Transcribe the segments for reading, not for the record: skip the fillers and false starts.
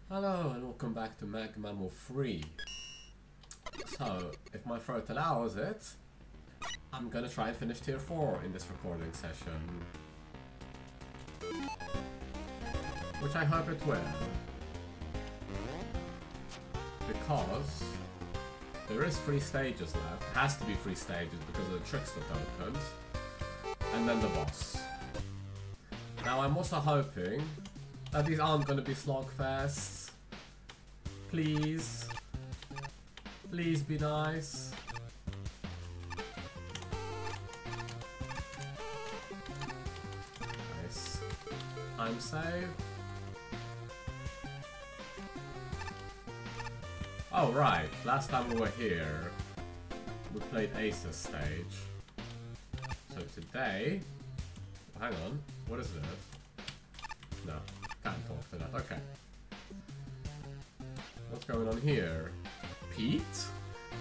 Hello and welcome back to Mammal 3. So, if my throat allows it, I'm gonna try and finish tier 4 in this recording session. Which I hope it will. Because there is 3 stages left. It has to be 3 stages because of the trickster tokens. And then the boss. Now I'm also hoping that these aren't gonna be slogfests. Please. Please be nice. Nice. Time save. Oh right, last time we were here, we played Ace's stage. So today... Oh, hang on, what is this? No, can't talk to that, okay. What's going on here? Pete?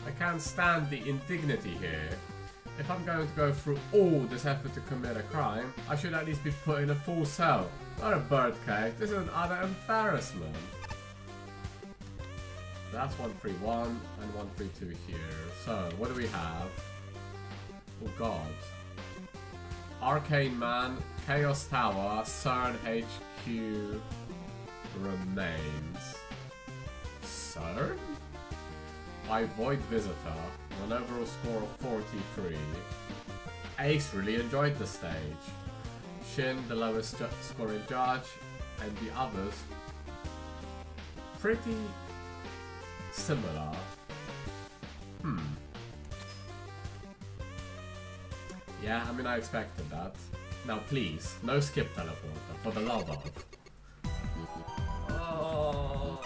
I can't stand the indignity here. If I'm going to go through all this effort to commit a crime, I should at least be put in a full cell, not a birdcage. This is an utter embarrassment. That's 131 and 132 here. So, what do we have? Oh god. Arcane Man, Chaos Tower, CERN HQ remains. CERN? By Void Visitor, with an overall score of 43. Ace really enjoyed the stage. Shin, the lowest scoring judge, and the others pretty similar. Yeah, I mean I expected that. Now please, no skip teleporter, for the love of. Oh.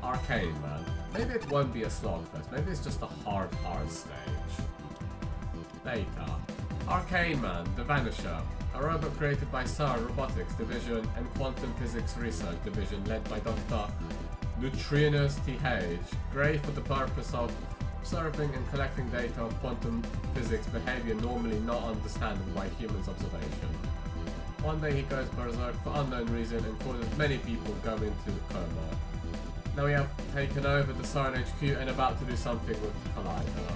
Arcane Man. Maybe it won't be a slogfest, maybe it's just a hard stage. Data. Arcane Man, the Vanisher. A robot created by CERN Robotics Division and Quantum Physics Research Division led by Dr. Neutrinos TH. Great for the purpose of observing and collecting data of quantum physics behavior normally not understandable by humans' observation. One day he goes berserk for unknown reason and causes many people go into coma. Now we have taken over the CERN HQ and about to do something with the Collider.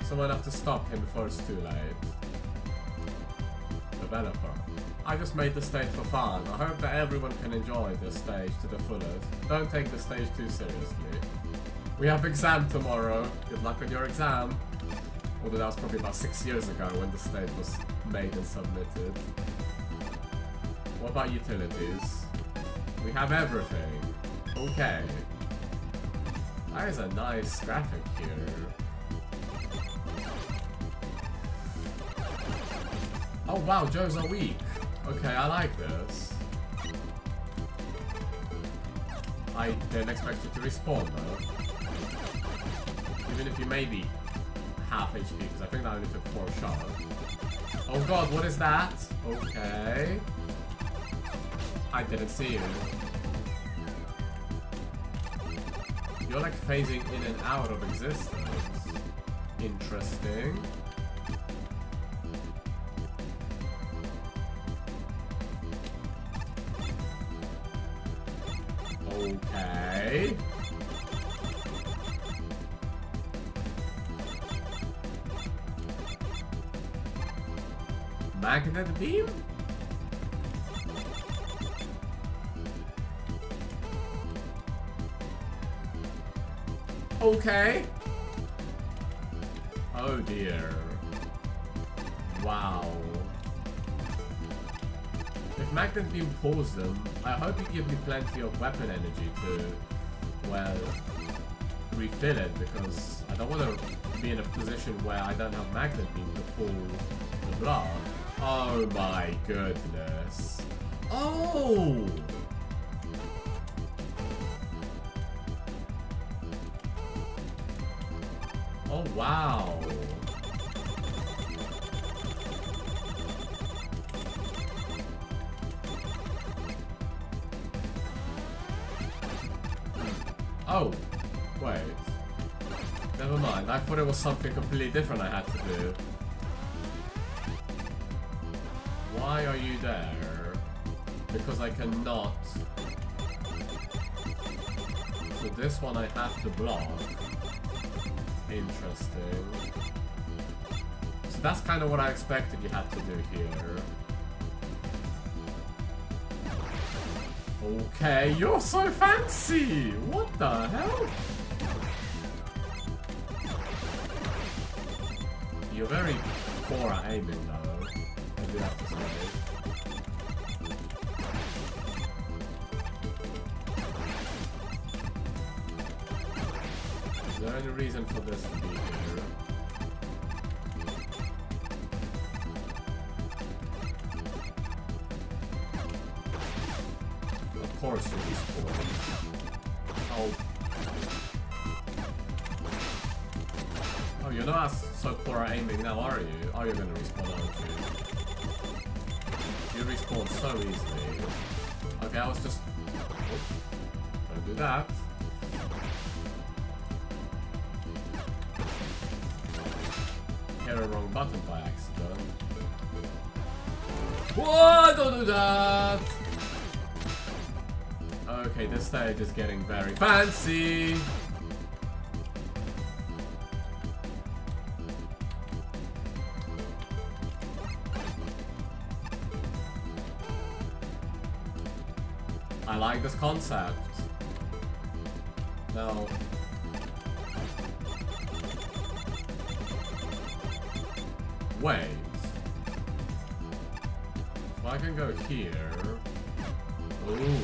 Someone have to stop him before it's too late. Developer. I just made the stage for fun. I hope that everyone can enjoy this stage to the fullest. Don't take the stage too seriously. We have exam tomorrow. Good luck on your exam. Although that was probably about 6 years ago when the stage was made and submitted. What about utilities? We have everything. Okay. That is a nice graphic here. Oh wow, Joes are weak. Okay, I like this. I didn't expect you to respawn though. Even if you may be half HP, because I think that only took 4 shots. Oh god, what is that? Okay. I didn't see you. You're like phasing in and out of existence. Interesting. Okay. Magnet beam? Okay. Oh dear. Wow. If Magnet Beam pulls them, I hope you give me plenty of weapon energy to, well, refill it, because I don't want to be in a position where I don't have Magnet Beam to pull the blood. Oh my goodness. Oh! Oh wow. Oh, wait. Never mind, I thought it was something completely different I had to do. Why are you there? because I cannot. So this one I have to block. Interesting. So that's kind of what I expected you had to do here. Okay, you're so fancy! What the hell? You're very poor at aiming though, I do have to say. Is there any reason for this to be here? Of course you're respawned. Oh. Oh, you're not so poor at aiming now, are you? Oh, you're gonna respawn, aren't you? You respawn so easily. Okay, I was just... Oh, don't do that. Hit a wrong button by accident. Whoa, don't do that! Okay, this stage is getting very fancy! I like this concept. Now... Wait. So I can go here. Ooh.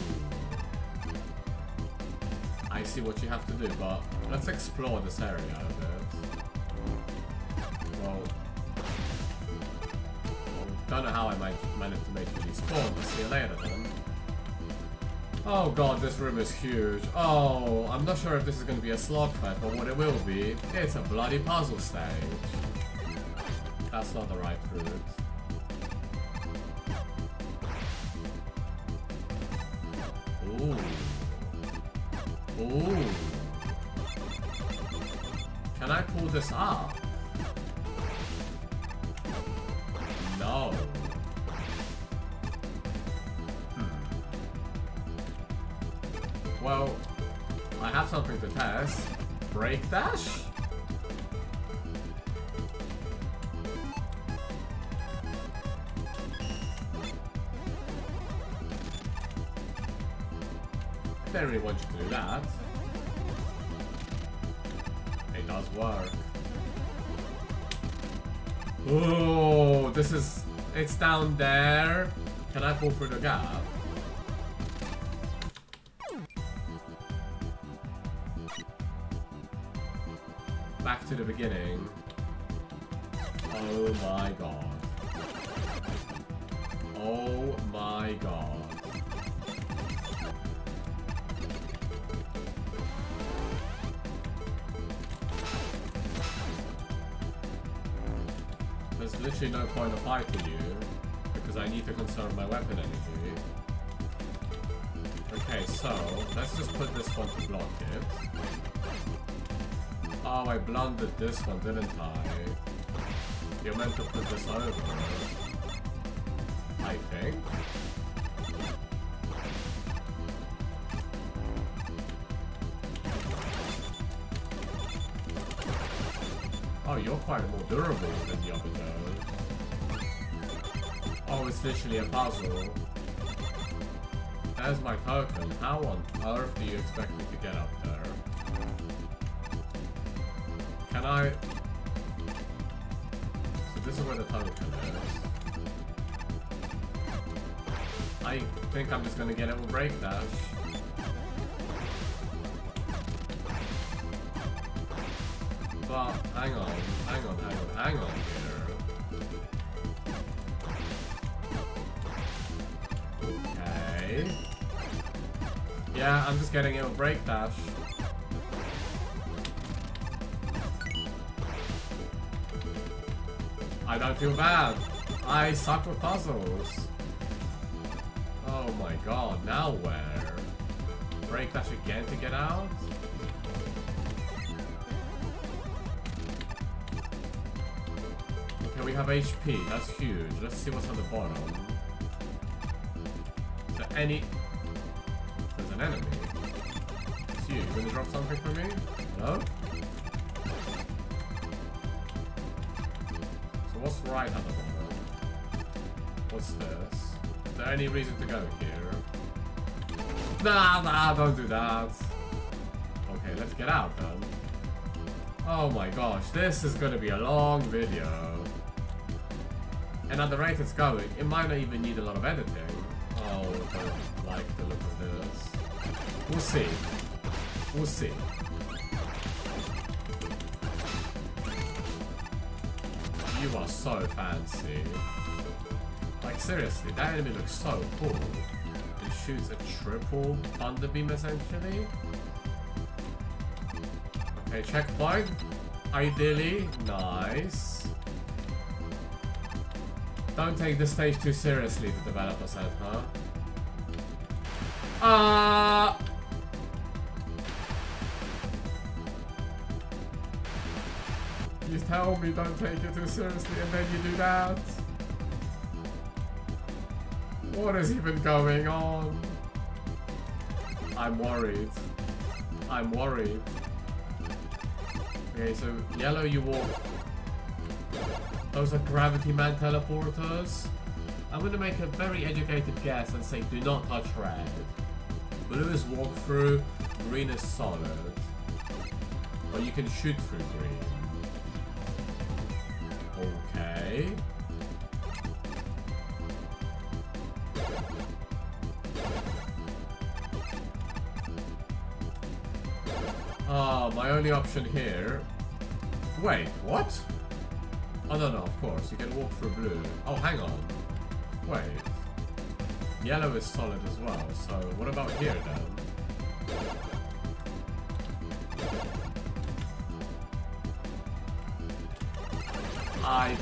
I see what you have to do, but let's explore this area a bit. Well, don't know how I might manage to make you respawn, but see you later then. Oh god, this room is huge. Oh, I'm not sure if this is going to be a slogfest, but what it will be, it's a bloody puzzle stage. That's not the right route. Ooh. Ooh. Can I pull this up? No. Well, I have something to test. Break dash? I don't really want you to do that. It does work. Oh, this is... It's down there. Can I pull through the gap? Back to the beginning. Oh my god. Oh my god. There's literally no point of fighting you, because I need to conserve my weapon energy. Okay, so, let's just put this one to block it. Oh, I blundered this one, didn't I? You're meant to put this over. I think. Oh, you're quite more durable than the other guys. Oh, it's literally a puzzle. There's my token. How on earth do you expect me to get up there? Can I... So this is where the token is. I think I'm just gonna get it with break dash. But hang on here. Okay. Yeah, I'm just getting it with break dash. I don't feel bad. I suck with puzzles. Oh my god, now where? Break dash again to get out? Okay, we have HP. That's huge. Let's see what's on the bottom. Is there any... There's an enemy. It's you. You gonna drop something for me? Hello? So what's right at the bottom? What's this? Is there any reason to go here? Nah, don't do that. Okay, let's get out then. Oh my gosh, this is gonna be a long video. And at the rate it's going, it might not even need a lot of editing. Oh, I don't like the look of this. We'll see. We'll see. You are so fancy. Like seriously, that enemy looks so cool. It shoots a triple thunder beam essentially. Okay, checkpoint. Ideally, nice. Don't take this stage too seriously, the developer said, huh? You tell me don't take it too seriously and then you do that? What is even going on? I'm worried. I'm worried. Okay, so yellow you walk. Those are Gravity Man teleporters. I'm gonna make a very educated guess and say do not touch red. Blue is walk through, green is solid. But you can shoot through green. Okay. My only option here... Wait, what? Oh, no, of course. You can walk through blue. Oh, hang on. Wait. Yellow is solid as well, so what about here then? I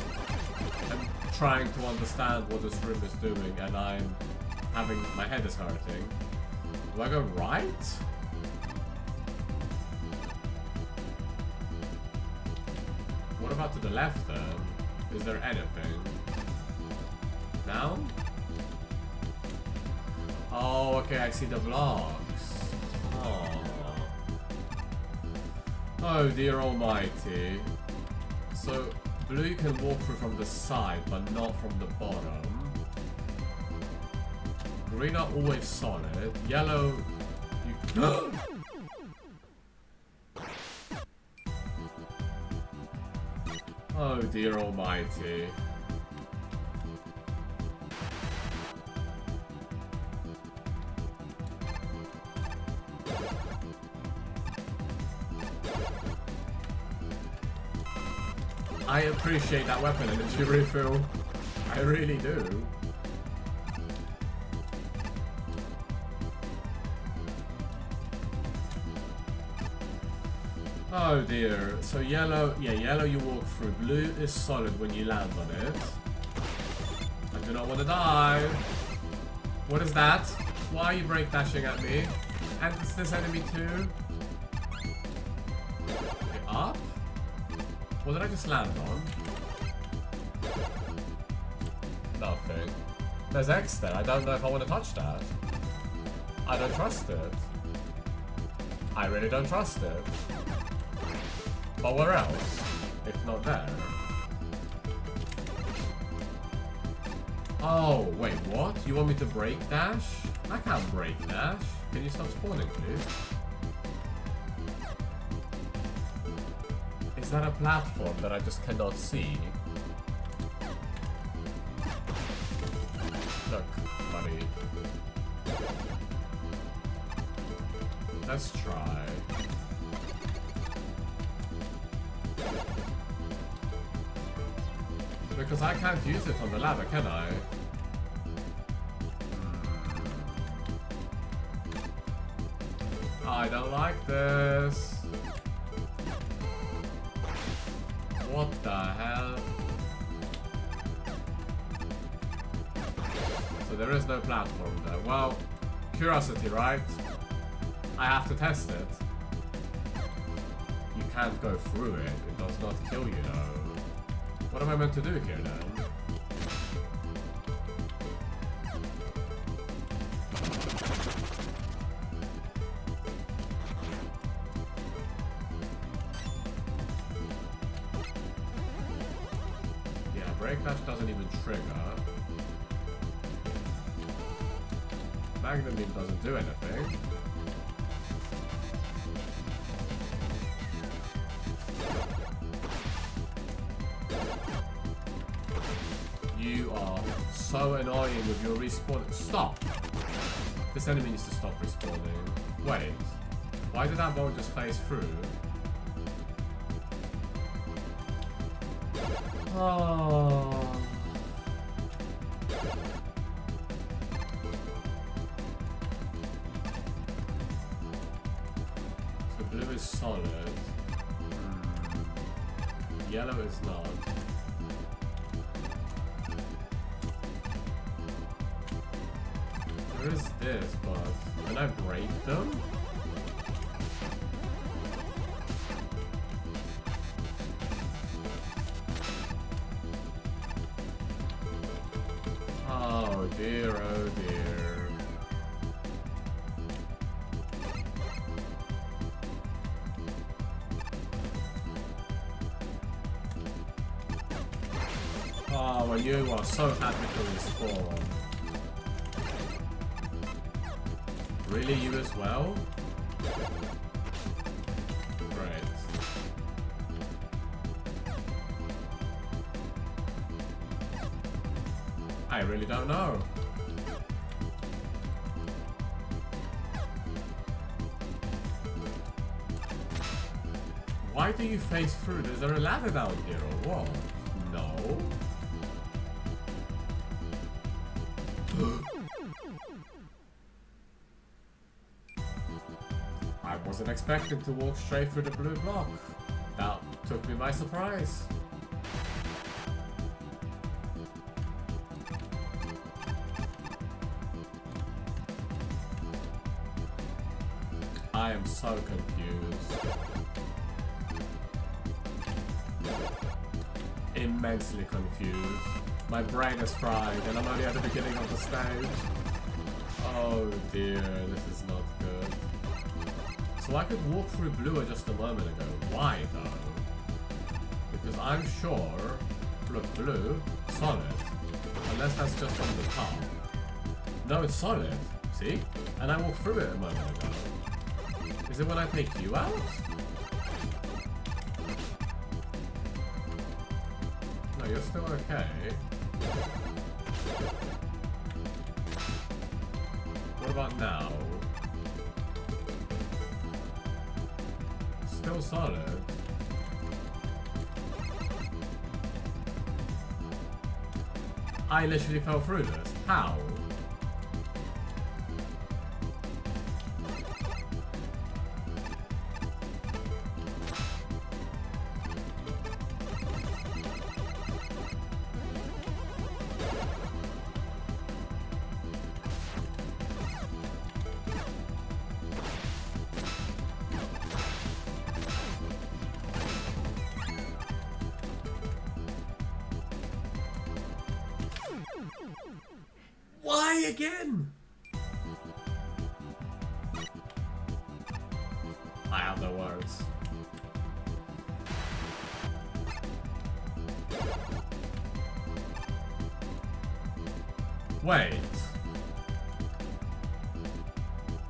am trying to understand what this room is doing and I'm having... my head is hurting. Do I go right? What about to the left then? Is there anything? Down? Oh, okay, I see the blocks. Oh. Oh dear almighty. So, blue you can walk through from the side, but not from the bottom. Green are always solid. Yellow, you... Oh dear almighty. I appreciate that weapon energy refill. I really do. Oh dear. So yellow, yeah, yellow you walk through. Blue is solid when you land on it. I do not want to die. What is that? Why are you break dashing at me? And it's this enemy too. Okay, up? What did I just land on? Nothing. There's X there. I don't know if I want to touch that. I don't trust it. I really don't trust it. But where else? If not there. Oh, wait, what? You want me to break dash? I can't break dash. Can you stop spawning, please? Is that a platform that I just cannot see? Look, buddy. Let's try. Because I can't use it on the ladder, can I? I don't like this. What the hell? So there is no platform there. Well, curiosity, right? I have to test it. You can't go through it. It does not kill you though. What am I meant to do here then? break dash doesn't even trigger. Magnum beam doesn't do anything. You are so annoying with your respawn. Stop! This enemy needs to stop respawning. Wait. Why did that bow just phase through? Oh. So blue is solid. Yellow is not. There is this, but can I break them? Oh dear, oh dear. Oh, and you are so happy to respawn. Really, you as well? Great. I really don't know. Why do you phase through? Is there a ladder down here or what? No. I wasn't expecting to walk straight through the blue block. That took me by surprise. I am so confused. Immensely confused. My brain is fried and I'm only at the beginning of the stage. Oh dear, this is not good. So I could walk through blue just a moment ago. Why though? Because I'm sure, look, blue, solid. Unless that's just on the top. No, it's solid. See? And I walked through it a moment ago. Is it when I take you out? No, you're still okay. What about now? Still solid. I literally fell through this. How? Why again? I have no words. Wait.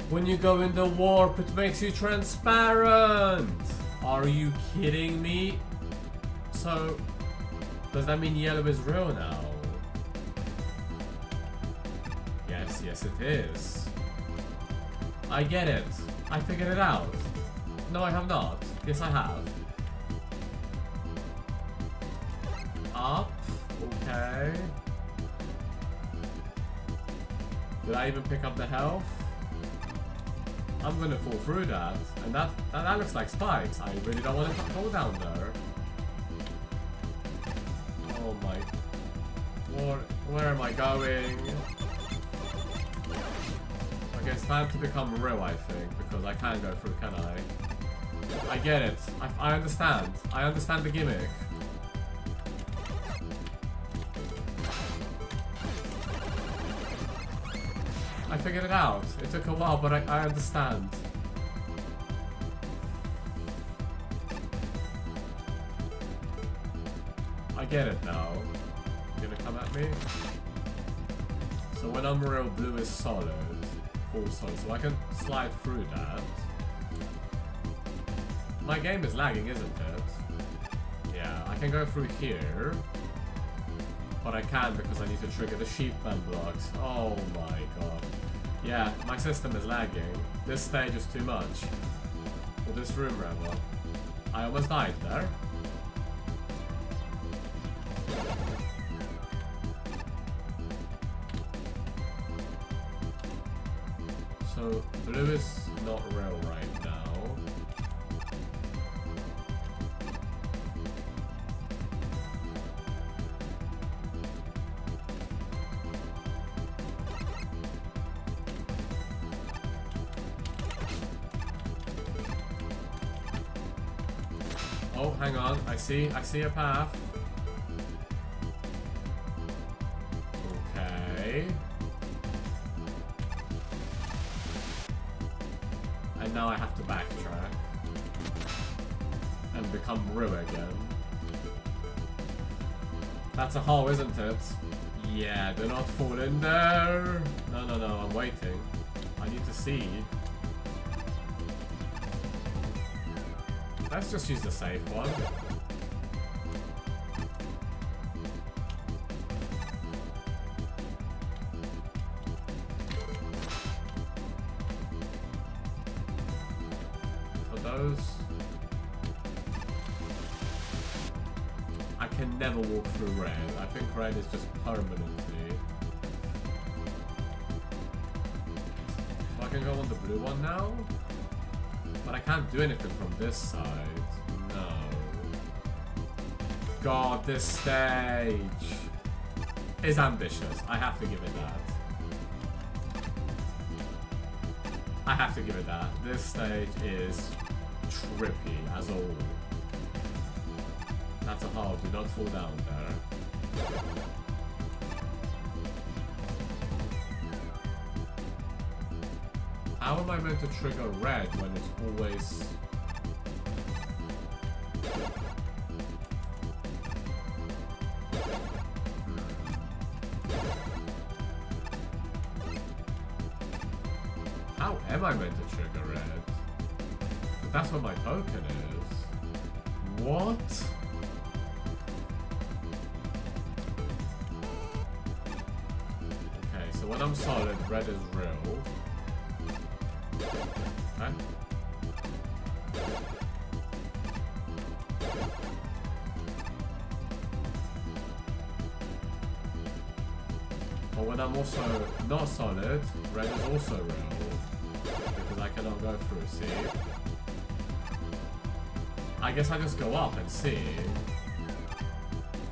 When you go in the warp, it makes you transparent. Are you kidding me? So, does that mean yellow is real now? Yes, it is. I get it. I figured it out. No, I have not. Yes, I have. Up. Okay. Did I even pick up the health? I'm gonna fall through that. And that looks like spikes. I really don't want to fall down there. Oh my... Where am I going? Okay, it's time to become real, I think, because I can go through, can I? I get it. I understand. I understand the gimmick. I figured it out. It took a while, but I understand. I get it now. come at me. So when I'm real, blue is solid. Full solid. So I can slide through that. My game is lagging, isn't it? Yeah, I can go through here. But I can't because I need to trigger the sheep band blocks. Oh my god. Yeah, my system is lagging. This stage is too much. Or this room rather. I almost died there. So, blue is not real right now. Oh, hang on. I see a path. Okay. And now I have to backtrack. And become Rue again. That's a hole, isn't it? Yeah, do not fall in there. No, no, no, I'm waiting. I need to see. Let's just use the safe one. For those... I can never walk through red. I think red is just permanently. So I can go on the blue one now? But I can't do anything from this side. No. God, this stage is ambitious. I have to give it that. I have to give it that. This stage is trippy as all. That's a hole. Do not fall down there. How am I meant to trigger red when it's always... How am I meant to trigger red? But that's what my token is. What? Okay, so when I'm solid, red is real. Okay. But when I'm also not solid, red is also real. Because I cannot go through, see? I guess I just go up and see.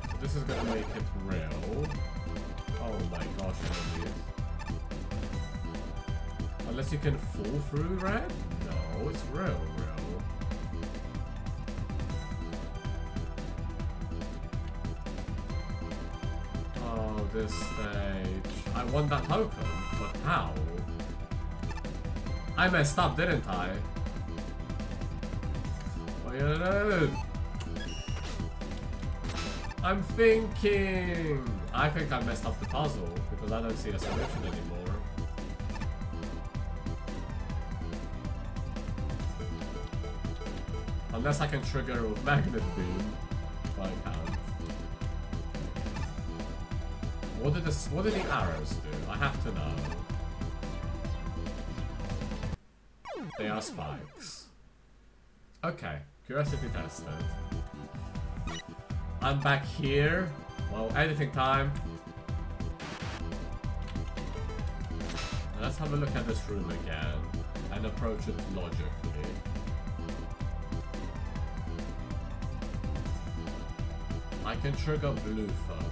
So this is gonna make it real. Oh my gosh, enemies. Unless you can fall through red? No, it's real. Oh, this stage. I won that token, but how? I messed up, didn't I? What are you gonna do? I'm thinking! I think I messed up the puzzle, because I don't see a solution anymore. Unless I can trigger with magnet beam, but I can't. What did the arrows do? I have to know. They are spikes. Okay, curiosity tested. I'm back here. Well, editing time. Now let's have a look at this room again and approach it logically. I can trigger blue first.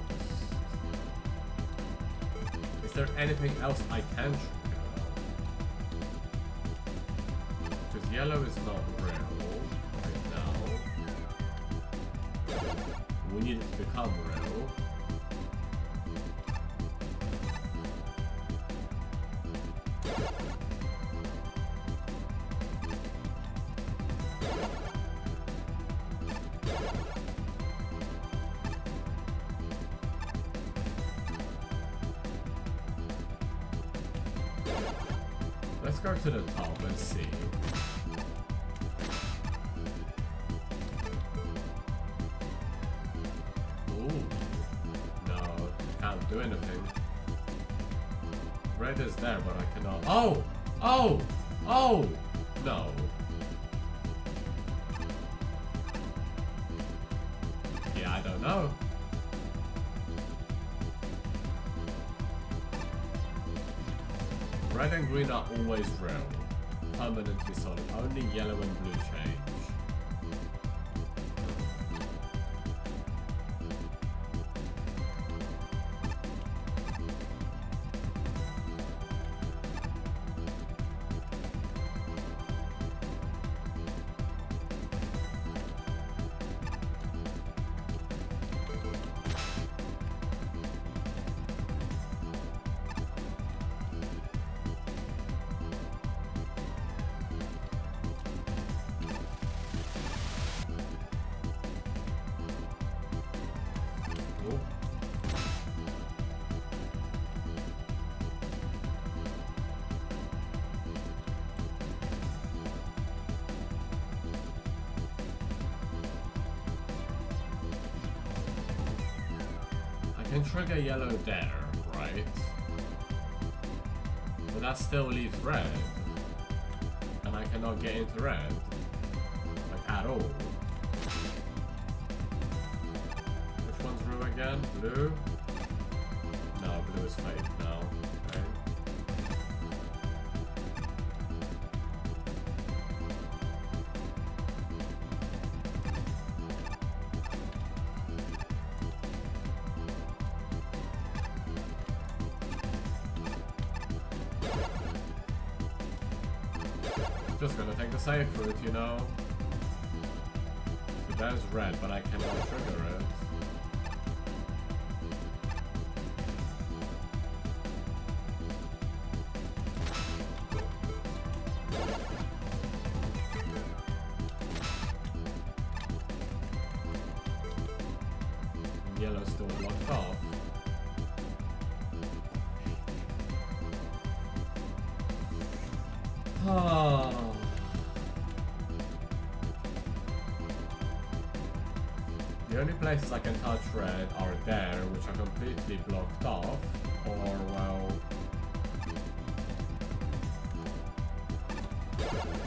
Is there anything else I can trigger? Because yellow is not real right now. We need it to become real. Let's go to the top and see. Ooh. No, can't do anything. Red is there, but I cannot. Oh! Oh! Oh! No. Yeah, I don't know. Red and green are always real. Permanently solid. Only yellow and blue change. I can trigger yellow there, right? But that still leaves red. And I cannot get into red. Like, at all. Which one's blue again? Blue? No, blue is fake now. Okay. Just gonna take the safe route, you know. So there's red, but I cannot trigger it. And yellow's still blocked off. Oh. The only places I can touch red are there, which are completely blocked off, or, well,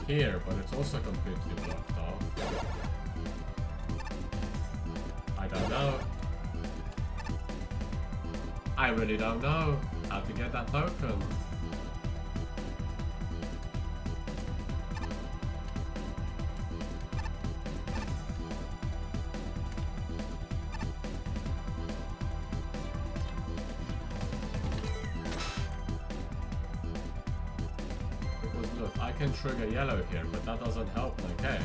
here, but it's also completely blocked off. I don't know. I really don't know how to get that token. Look, I can trigger yellow here, but that doesn't help my case.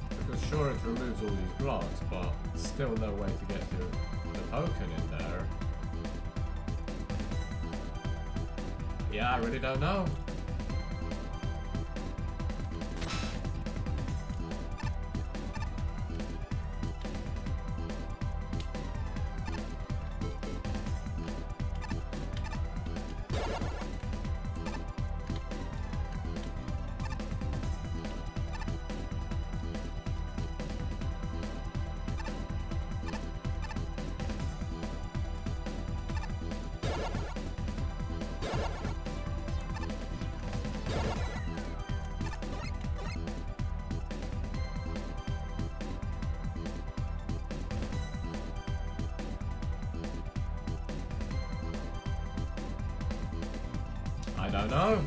Because sure, it removes all these blocks, but still no way to get to the token in there. Yeah, I really don't know. I don't know.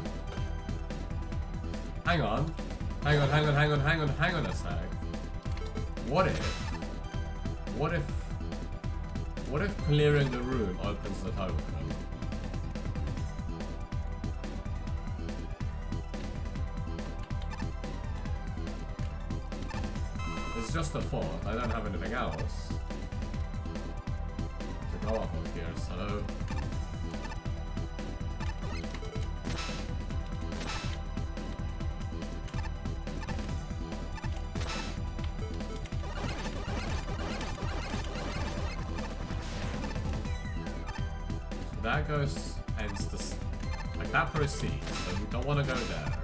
Hang on. Hang on a sec. What if clearing the room opens the token? It's just a thought. I don't have anything else to go off of here, so... that goes ends the like that proceeds, so we don't want to go there.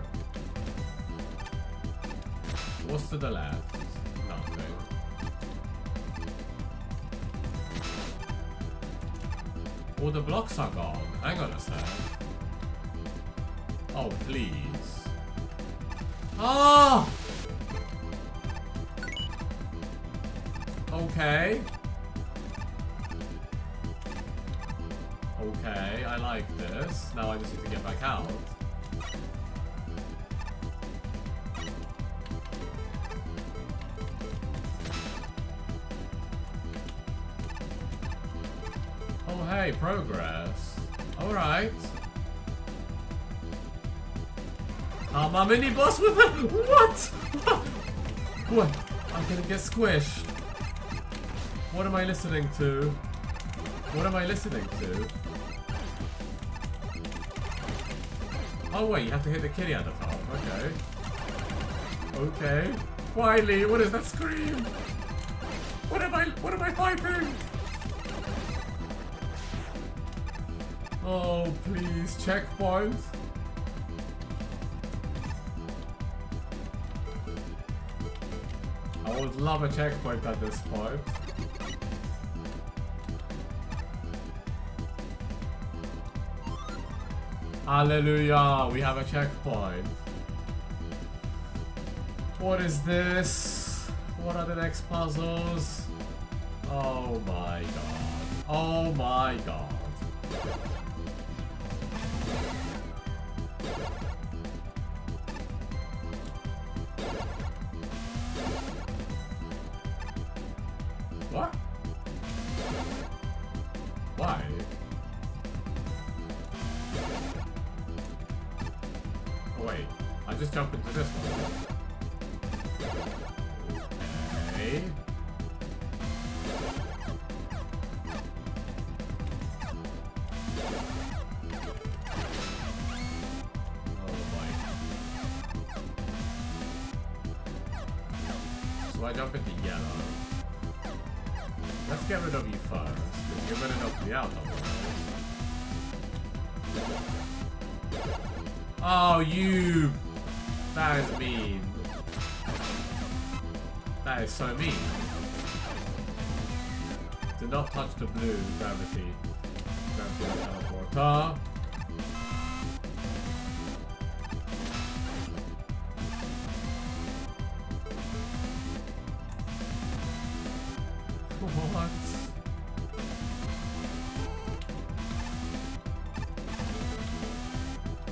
What's to the left? Nothing. All the blocks are gone. Hang on a sec. Oh, please. Oh! Okay. Okay, I like this. Now I just need to get back out. Oh hey, progress. Alright. My mini boss with a what? What? I'm gonna get squished. What am I listening to? What am I listening to? Oh wait, you have to hit the kitty at the top. Okay. Okay. Wiley, what is that scream? What am I fighting? Oh please, checkpoint. I would love a checkpoint at this point. Hallelujah, we have a checkpoint. What is this? What are the next puzzles? Oh my god. Oh my god. What? Why? Oh wait, I just jumped into this one. Okay. Oh boy. So I jump into yellow. Let's get rid of you first, because you're gonna knock me out otherwise. Oh, you! That is mean. That is so mean. Do not touch the blue gravity. Gravity teleporter. What?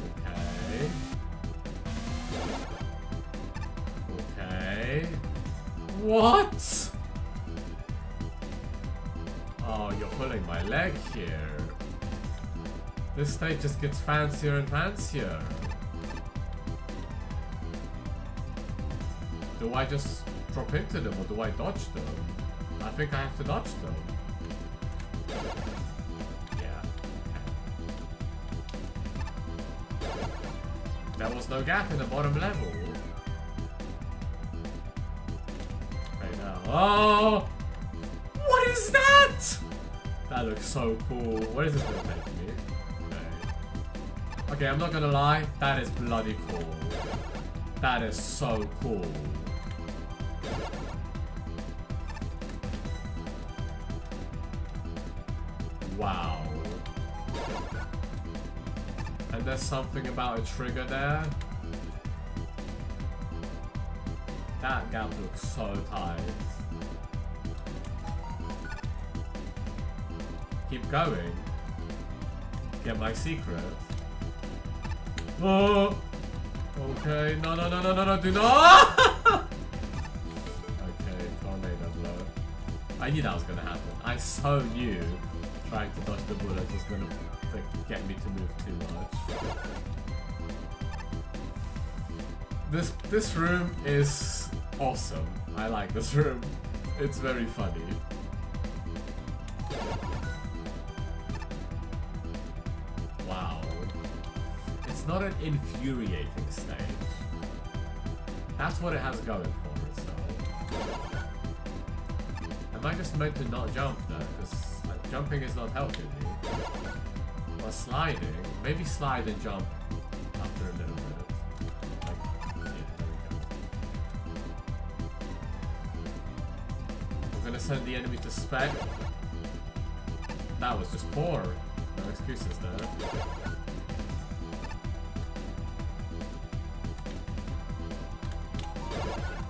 Okay. Okay. What? Oh, you're pulling my leg here. This stage just gets fancier and fancier. Do I just drop into them or do I dodge them? I think I have to dodge them. Yeah. Okay. There was no gap in the bottom level. Okay, now. Oh! What is that? That looks so cool. What is this gonna take me? Okay. Okay, I'm not gonna lie. That is bloody cool. That is so cool. Wow. And there's something about a trigger there. That gap looks so tight. Keep going. Get my secret. Oh! Okay, no, no, no, no, no, no, do not! Okay, tornado blow. I knew that was gonna happen. I so knew trying to dodge the bullet was gonna get me to move too much. This room is awesome. I like this room. It's very funny. Wow. It's not an infuriating stage. That's what it has going for itself. Am I just meant to not jump though? Because jumping is not helping me. Well, sliding. Maybe slide and jump after a little bit. Like, yeah, there we go. I'm gonna send the enemy to spec. That was just poor. No excuses there.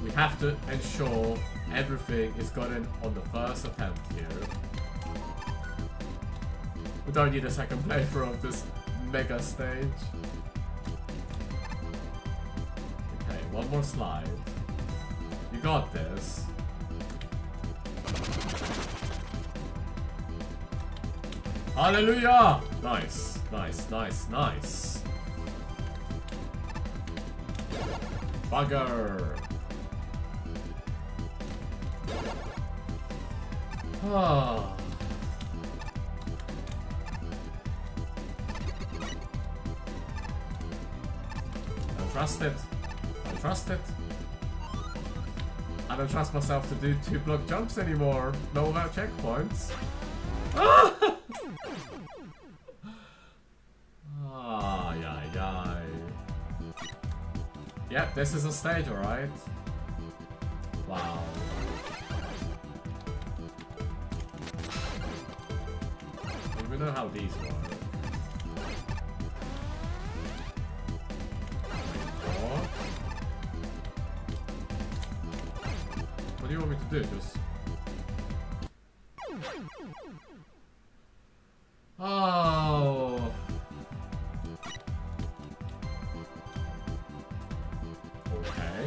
We have to ensure everything is gotten on the first attempt here. We don't need a second playthrough of this mega stage. Okay, one more slide. You got this. Hallelujah! Nice, nice, nice, nice. Bugger. Ah. Don't trust it. Don't trust it. I don't trust myself to do 2-block jumps anymore. No without checkpoints. Ah! Ay, ay, ay. Yep, this is a stage, alright. Wow. We know how these work. What do you want me to do? Just... Oh. Okay.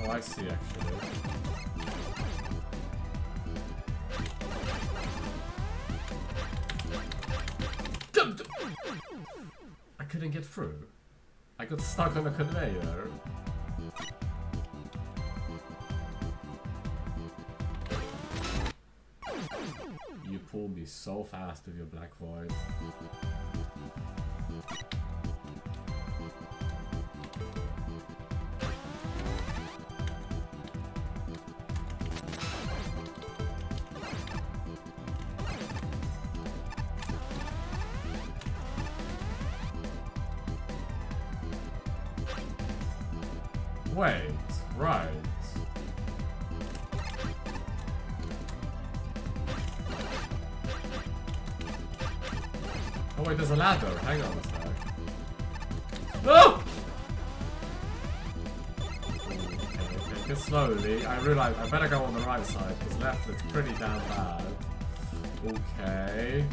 Oh, I see, actually. I couldn't get through. I got stuck on the conveyor. You pulled me so fast with your black void. Wait, right. Oh wait, there's a ladder. Hang on a sec. No! Okay, just slowly. I realize I better go on the right side because left looks pretty damn bad. Okay.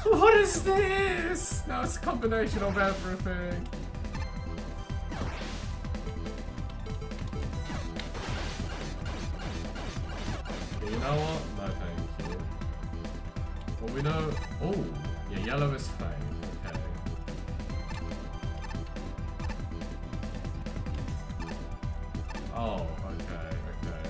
What is this? Now it's a combination of everything. You know what? No, thank you. Well, we know... Oh, yeah, yellow is fake. Okay. Oh, okay, okay.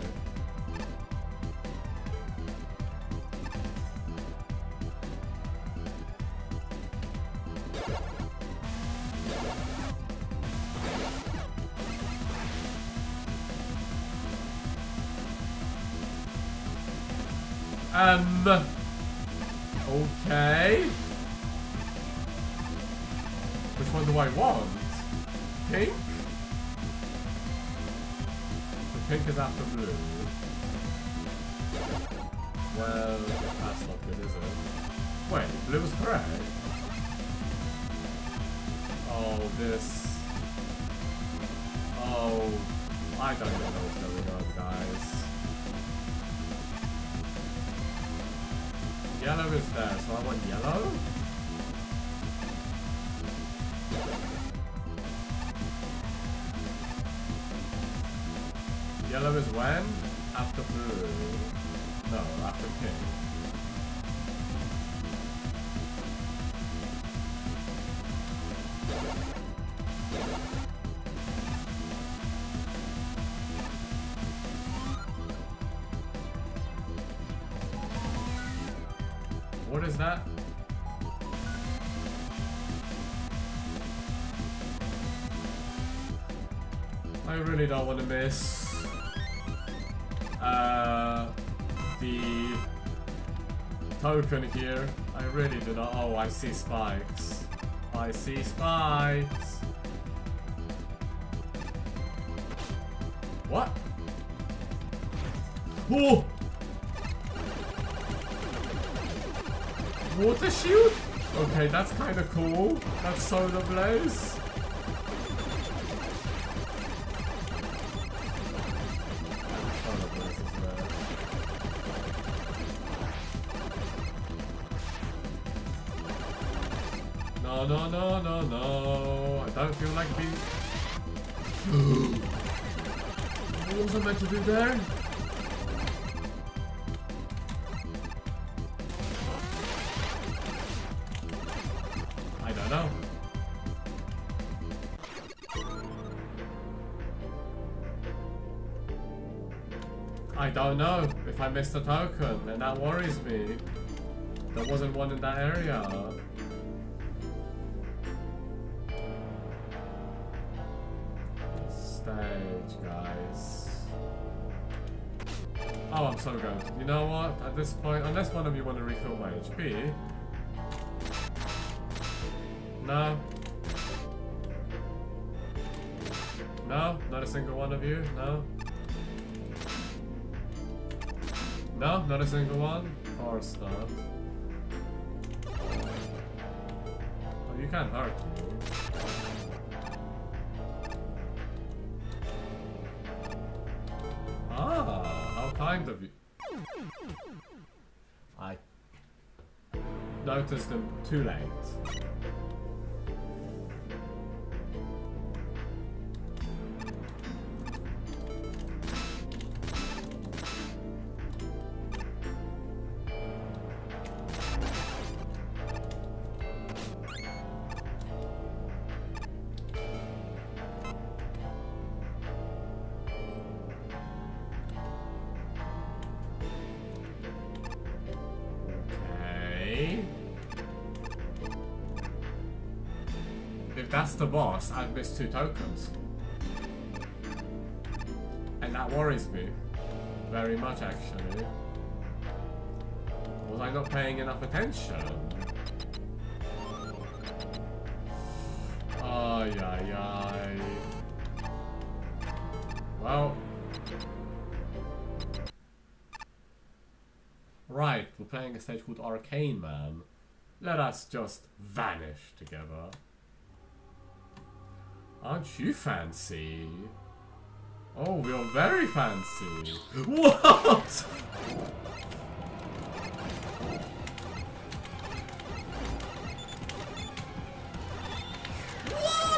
Okay. Which one do I want? Pink? So pink is after blue. Well, that's not good, is it? Wait, blue was correct. Oh, this. Oh, I don't even know what's going on, guys. Yellow is there, so I want yellow. Yellow is when? After blue. No, after pink. What is that? I really don't want to miss. the token here. I really do not. Oh, I see spikes. I see spikes. What? Oh! Water shield? Okay, that's kind of cool. That's solar blaze. Solar blaze is there. No, no, no, no, no. I don't feel like being... What was I meant to do there? I don't know. I don't know if I missed a token, and that worries me. There wasn't one in that area. Stage, guys. Oh, I'm so good. You know what? At this point, unless one of you want to refill my HP. No. No? Not a single one of you? No? No? Not a single one? Of course not. Oh, you can't hurt me. Ah, how kind of you. I noticed them too late. If that's the boss, I've missed 2 tokens. And that worries me. Very much, actually. Was I not paying enough attention? Ay, ay, ay. Well. Right, we're playing a stage called Arcane, man. Let us just vanish together. Aren't you fancy? Oh, you're very fancy. What? What?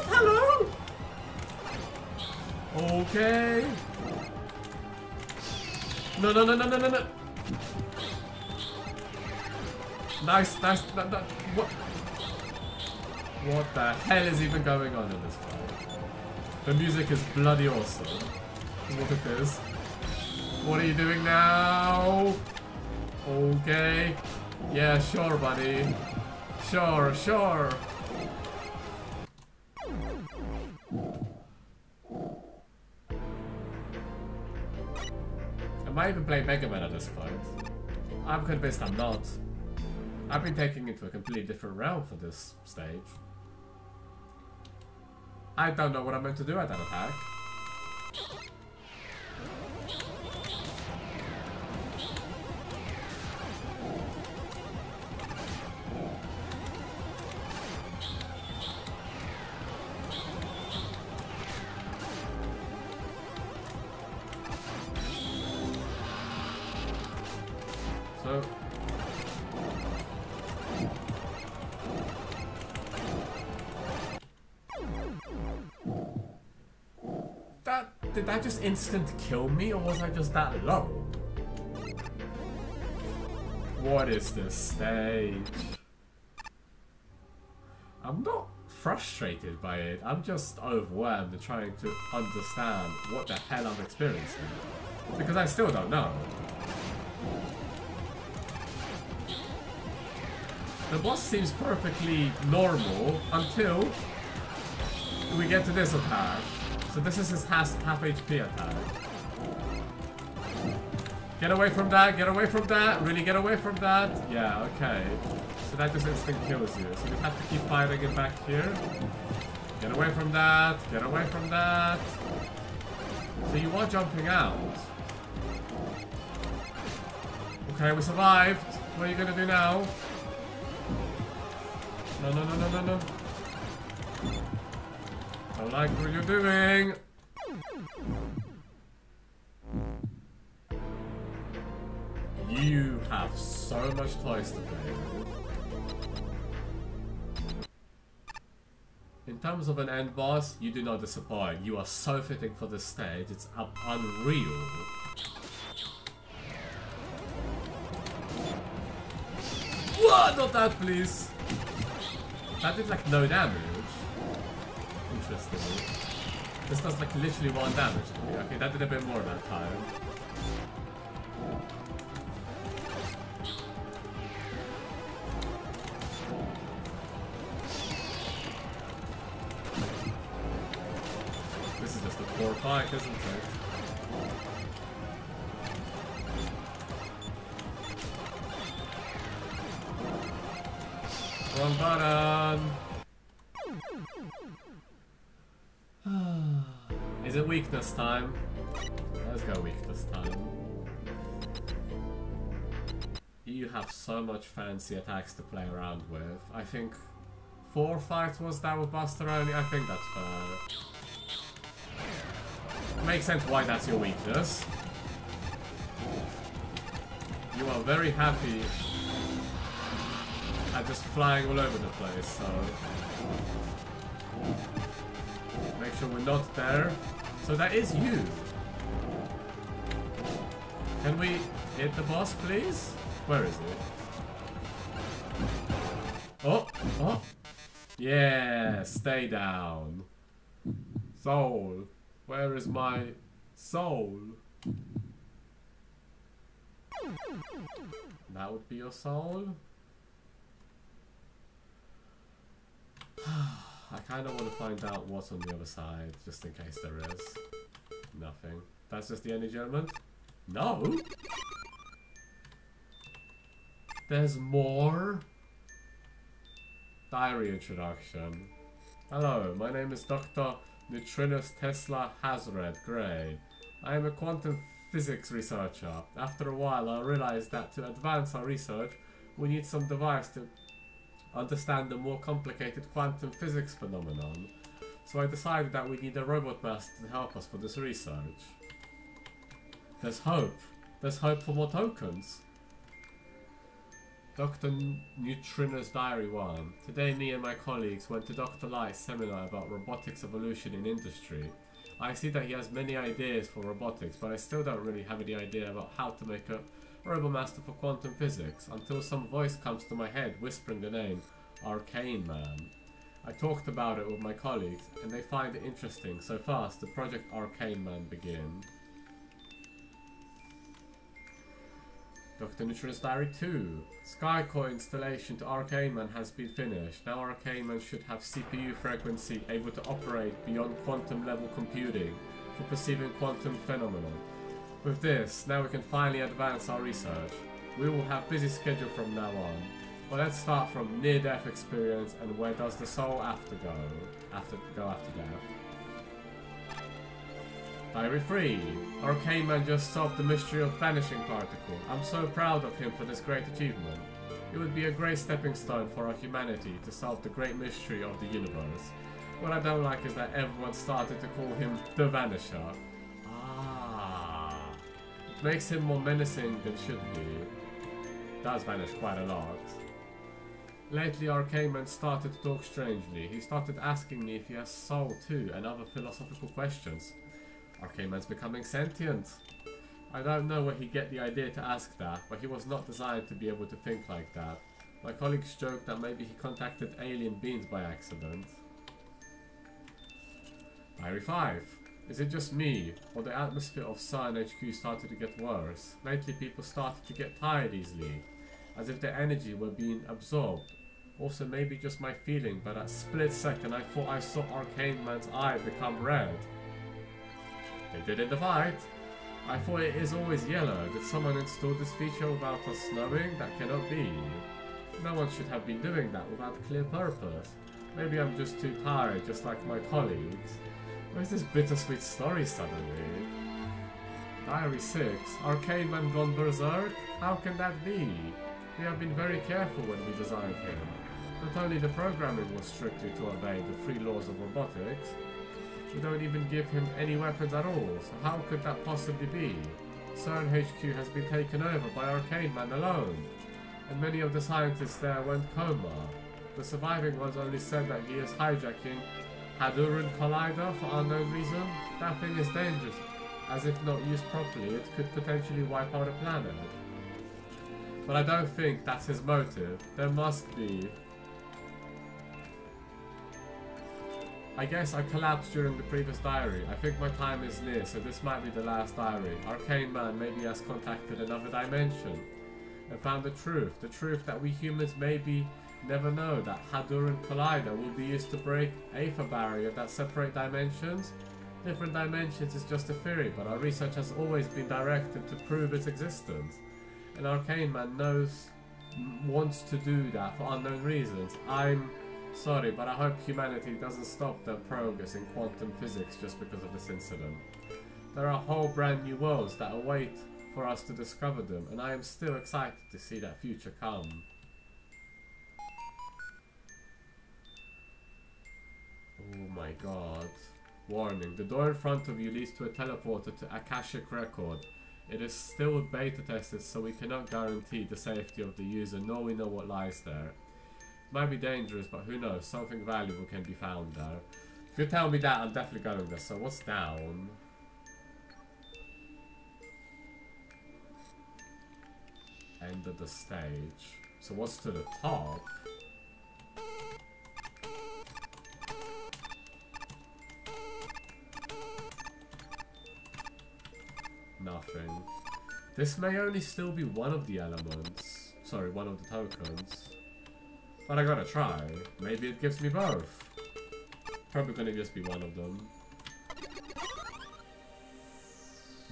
Hello? Okay. No, no, no, no, no, no, no. Nice, nice. What? What the hell is even going on in this fight? The music is bloody awesome. Is what it is. What are you doing now? Okay. Yeah, sure, buddy. Sure, sure. Am I even playing Mega Man at this point? I'm convinced I'm not. I've been taking it to a completely different realm for this stage. I don't know what I'm meant to do at that attack. So... Did that just instant kill me, or was I just that low? What is this stage? I'm not frustrated by it, I'm just overwhelmed and trying to understand what the hell I'm experiencing. Because I still don't know. The boss seems perfectly normal until we get to this attack. So this is his half HP attack. Get away from that, get away from that, really get away from that. Yeah, okay. So that just instant kills you. So we have to keep firing it back here. Get away from that, get away from that. So you are jumping out. Okay, we survived. What are you gonna do now? No, no, no, no, no, no. Don't like what you're doing. You have so much toys to play with. In terms of an end boss, you do not disappoint. You are so fitting for this stage, it's unreal. What? Not that, please. That did like no damage. Interesting. This does like literally 1 damage to me. Okay, that did a bit more that time. This is just a poor fight, isn't it? Wrong button! Is it weakness time? Let's go weakness time. You have so much fancy attacks to play around with. I think 4 fights was that with Buster only? I think that's fair. Makes sense why that's your weakness. You are very happy at just flying all over the place, so make sure we're not there. So that is you. Can we hit the boss, please? Where is it? Oh, oh. Yeah, stay down. Soul. Where is my soul? That would be your soul? I kind of want to find out what's on the other side, just in case there is. Nothing. That's just the energy element? No! There's more? Diary introduction. Hello, my name is Dr. Neutrinus Tesla Hazred Gray. I am a quantum physics researcher. After a while, I realized that to advance our research, we need some device to understand the more complicated quantum physics phenomenon. So I decided that we need a robot master to help us for this research. There's hope. There's hope for more tokens. Dr. Neutrinus Diary 1. Today me and my colleagues went to Dr. Light's seminar about robotics evolution in industry. I see that he has many ideas for robotics, but I still don't really have any idea about how to make a Robomaster for quantum physics, until some voice comes to my head whispering the name Arcane Man. I talked about it with my colleagues, and they find it interesting, so fast the project Arcane Man begin. Dr. Neutrinus Diary 2. Skycore installation to Arcane Man has been finished. Now Arcane Man should have CPU frequency able to operate beyond quantum level computing for perceiving quantum phenomena. With this, now we can finally advance our research. We will have busy schedule from now on. But let's start from near-death experience and where does the soul after after death. Diary 3. Arcane Man just solved the mystery of vanishing particle. I'm so proud of him for this great achievement. It would be a great stepping stone for our humanity to solve the great mystery of the universe. What I don't like is that everyone started to call him the Vanisher. It makes him more menacing than should be. Does vanish quite a lot. Lately Arcane Man started to talk strangely. He started asking me if he has soul too and other philosophical questions. Arcane Man's becoming sentient. I don't know where he get the idea to ask that, but he was not designed to be able to think like that. My colleagues joked that maybe he contacted alien beings by accident. Diary 5. Is it just me, or the atmosphere of CERN HQ started to get worse? Lately people started to get tired easily, as if their energy were being absorbed. Also maybe just my feeling, but at split second I thought I saw Arcane Man's eye become red. They did in the fight. I thought it is always yellow. Did someone install this feature without us knowing? That cannot be. No one should have been doing that without clear purpose. Maybe I'm just too tired, just like my colleagues. Where's this bittersweet story suddenly? Diary 6. Arcane Man gone berserk? How can that be? We have been very careful when we designed him. Not only the programming was strictly to obey the 3 laws of robotics, we don't even give him any weapons at all, so how could that possibly be? CERN HQ has been taken over by Arcane Man alone, and many of the scientists there went coma. The surviving ones only said that he is hijacking Hadron Collider for unknown reason. That thing is dangerous, as if not used properly, it could potentially wipe out a planet. But I don't think that's his motive. There must be. I guess I collapsed during the previous diary. I think my time is near, so this might be the last diary. Arcane Man maybe has contacted another dimension and found the truth that we humans maybe never know, that Hadron Collider will be used to break Aether barrier that separate dimensions. Different dimensions is just a theory, but our research has always been directed to prove its existence. And Arcane Man wants to do that for unknown reasons. I'm sorry, but I hope humanity doesn't stop their progress in quantum physics just because of this incident. There are whole brand new worlds that await for us to discover them, and I am still excited to see that future come. Oh my god. Warning, the door in front of you leads to a teleporter to Akashic Record. It is still beta tested, so we cannot guarantee the safety of the user, nor we know what lies there. It might be dangerous, but who knows, something valuable can be found there. If you tell me that, I'm definitely going there. So what's down? End of the stage. So what's to the top? Nothing. This may only still be one of the elements. Sorry, one of the tokens. But I gotta try. Maybe it gives me both. Probably gonna just be one of them.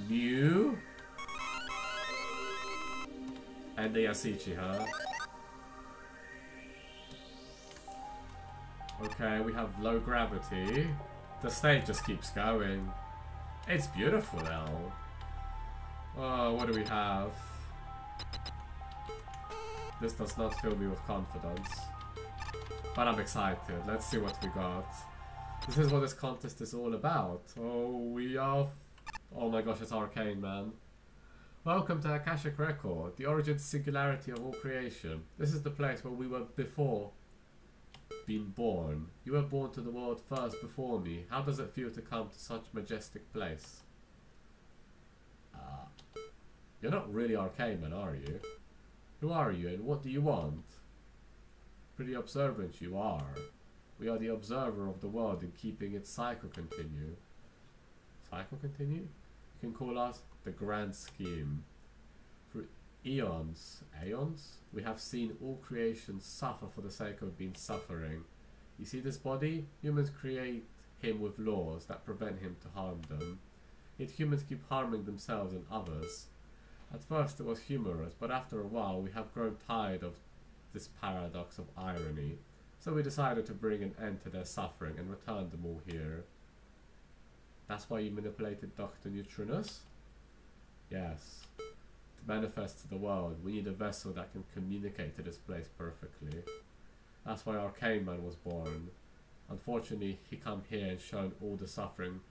New. And the Yasichi, huh? Okay, we have low gravity. The stage just keeps going. It's beautiful now. Oh, what do we have? This does not fill me with confidence. But I'm excited. Let's see what we got. This is what this contest is all about. Oh, we are... Oh my gosh, it's Arcane, man. Welcome to Akashic Record, the origin singularity of all creation. This is the place where we were before being born. You were born to the world first before me. How does it feel to come to such majestic place? You're not really Arcane Man, are you? Who are you and what do you want? Pretty observant you are. We are the observer of the world and keeping its cycle continue. Cycle continue? You can call us the grand scheme. For eons, we have seen all creation suffer for the sake of being suffering. You see this body? Humans create him with laws that prevent him to harm them. Yet humans keep harming themselves and others. At first it was humorous, but after a while we have grown tired of this paradox of irony. So we decided to bring an end to their suffering and return them all here. That's why you manipulated Dr. Neutronus? Yes. To manifest to the world, we need a vessel that can communicate to this place perfectly. That's why Arcane Man was born. Unfortunately, he come here and shown all the suffering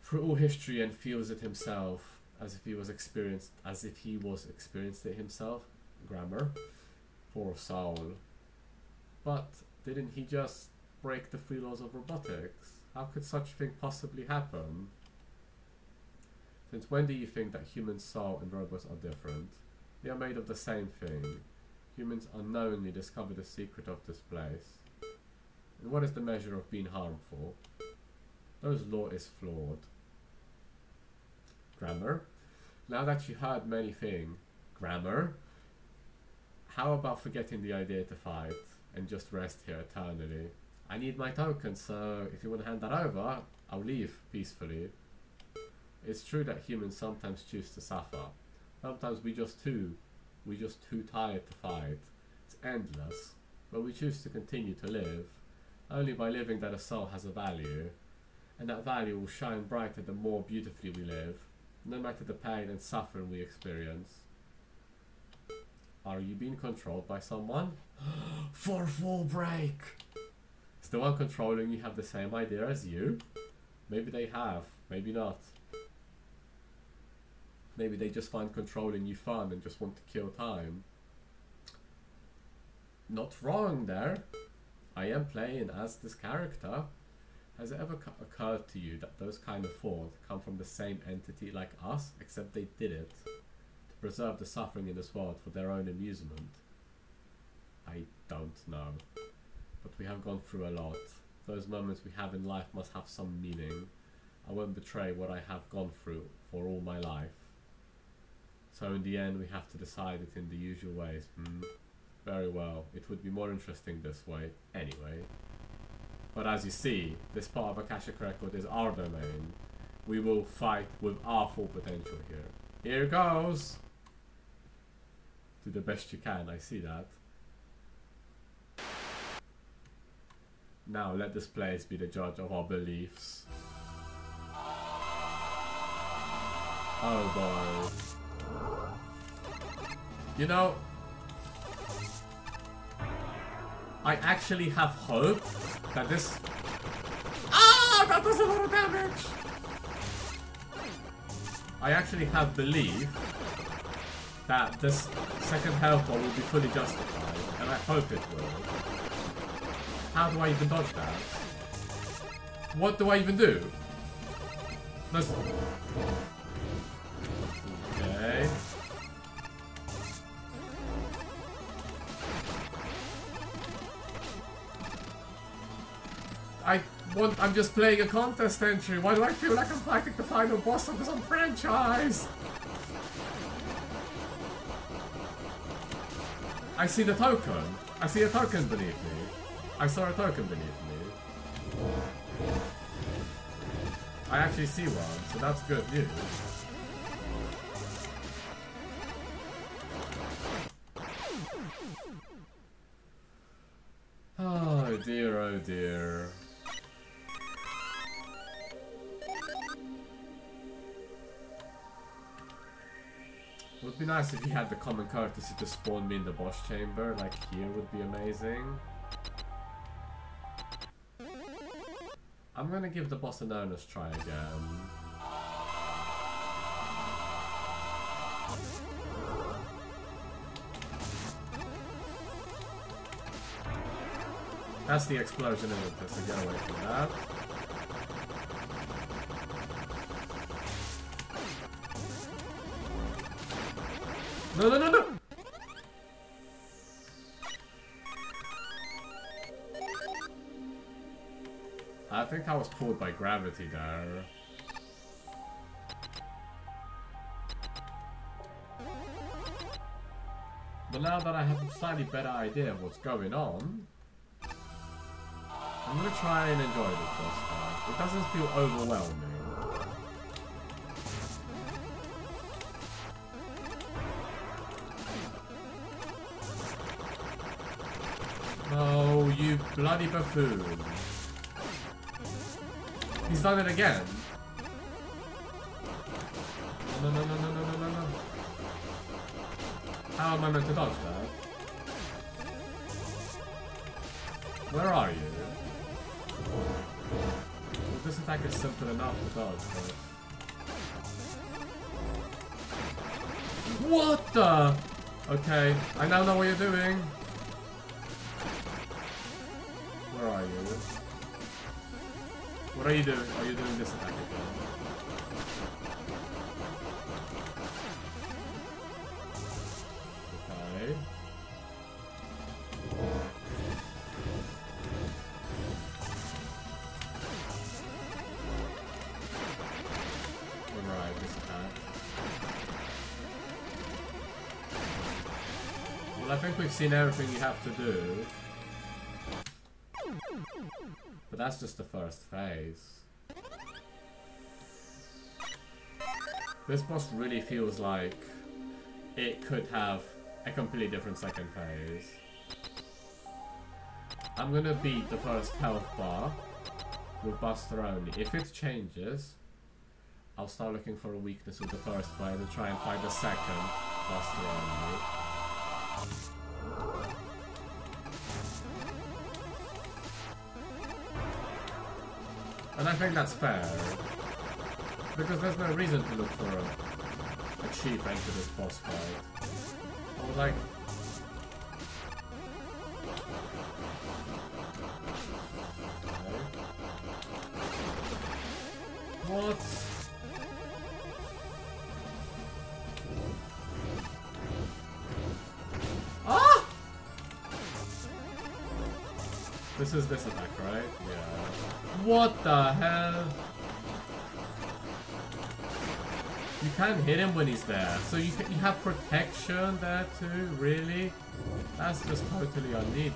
through all history and feels it himself, as if he was experienced it himself. Grammar. Poor soul. But didn't he just break the 3 laws of robotics? How could such thing possibly happen? Since when do you think that human soul and robots are different? We are made of the same thing. Humans unknowingly discover the secret of this place. And what is the measure of being harmful? Those law is flawed. Grammar. Now that you heard many things, grammar, how about forgetting the idea to fight and just rest here eternally? I need my token, so if you want to hand that over, I'll leave peacefully. It's true that humans sometimes choose to suffer. Sometimes we just too tired to fight. It's endless, but we choose to continue to live. Only by living that a soul has a value, and that value will shine brighter the more beautifully we live, no matter the pain and suffering we experience. Are you being controlled by someone? Fourth wall break! Is the one controlling you have the same idea as you? Maybe they have, maybe not. Maybe they just find controlling you fun and just want to kill time. Not wrong there. I am playing as this character. Has it ever occurred to you that those kind of thoughts come from the same entity like us, except they did it to preserve the suffering in this world for their own amusement? I don't know. But we have gone through a lot. Those moments we have in life must have some meaning. I won't betray what I have gone through for all my life. So in the end we have to decide it in the usual ways. Very well. It would be more interesting this way anyway. But as you see, this part of Akashic Record is our domain. We will fight with our full potential here. Here goes! Do the best you can, I see that. Now let this place be the judge of our beliefs. Oh boy. You know, I actually have hope that this... Ah! That does a lot of damage! I actually have belief that this second health bar will be fully justified, and I hope it will. How do I even dodge that? What do I even do? Let's... Okay. I'm just playing a contest entry. Why do I feel like I'm fighting the final boss of some franchise? I see the token. I see a token beneath me. I saw a token beneath me. I actually see one, so that's good news. Oh dear, oh dear. It would be nice if he had the common courtesy to spawn me in the boss chamber, like here would be amazing. I'm gonna give the boss an earnest try again. That's the explosion in it, so get away from that. No, no, no, no! I think I was pulled by gravity there. But now that I have a slightly better idea of what's going on, I'm gonna try and enjoy this boss fight. It doesn't feel overwhelming. Oh, you bloody buffoon. He's done it again. No, no, no, no, no, no, no, no. How am I meant to dodge that? Where are you? Well, this attack is simple enough to dodge, but... What the? Okay, I now know what you're doing. Where are you? What are you doing? Are you doing this attack again? Okay. Alright, this attack. Well, I think we've seen everything you have to do. But that's just the first phase. This boss really feels like it could have a completely different second phase. I'm gonna beat the first health bar with Buster only. If it changes, I'll start looking for a weakness with the first phase and try and find the second Buster only. And I think that's fair. Because there's no reason to look for a cheap end to this boss fight. I would like... What? Ah! This is this attack, right? Yeah. What the hell? You can't hit him when he's there. So you have protection there too? Really? That's just totally unneeded.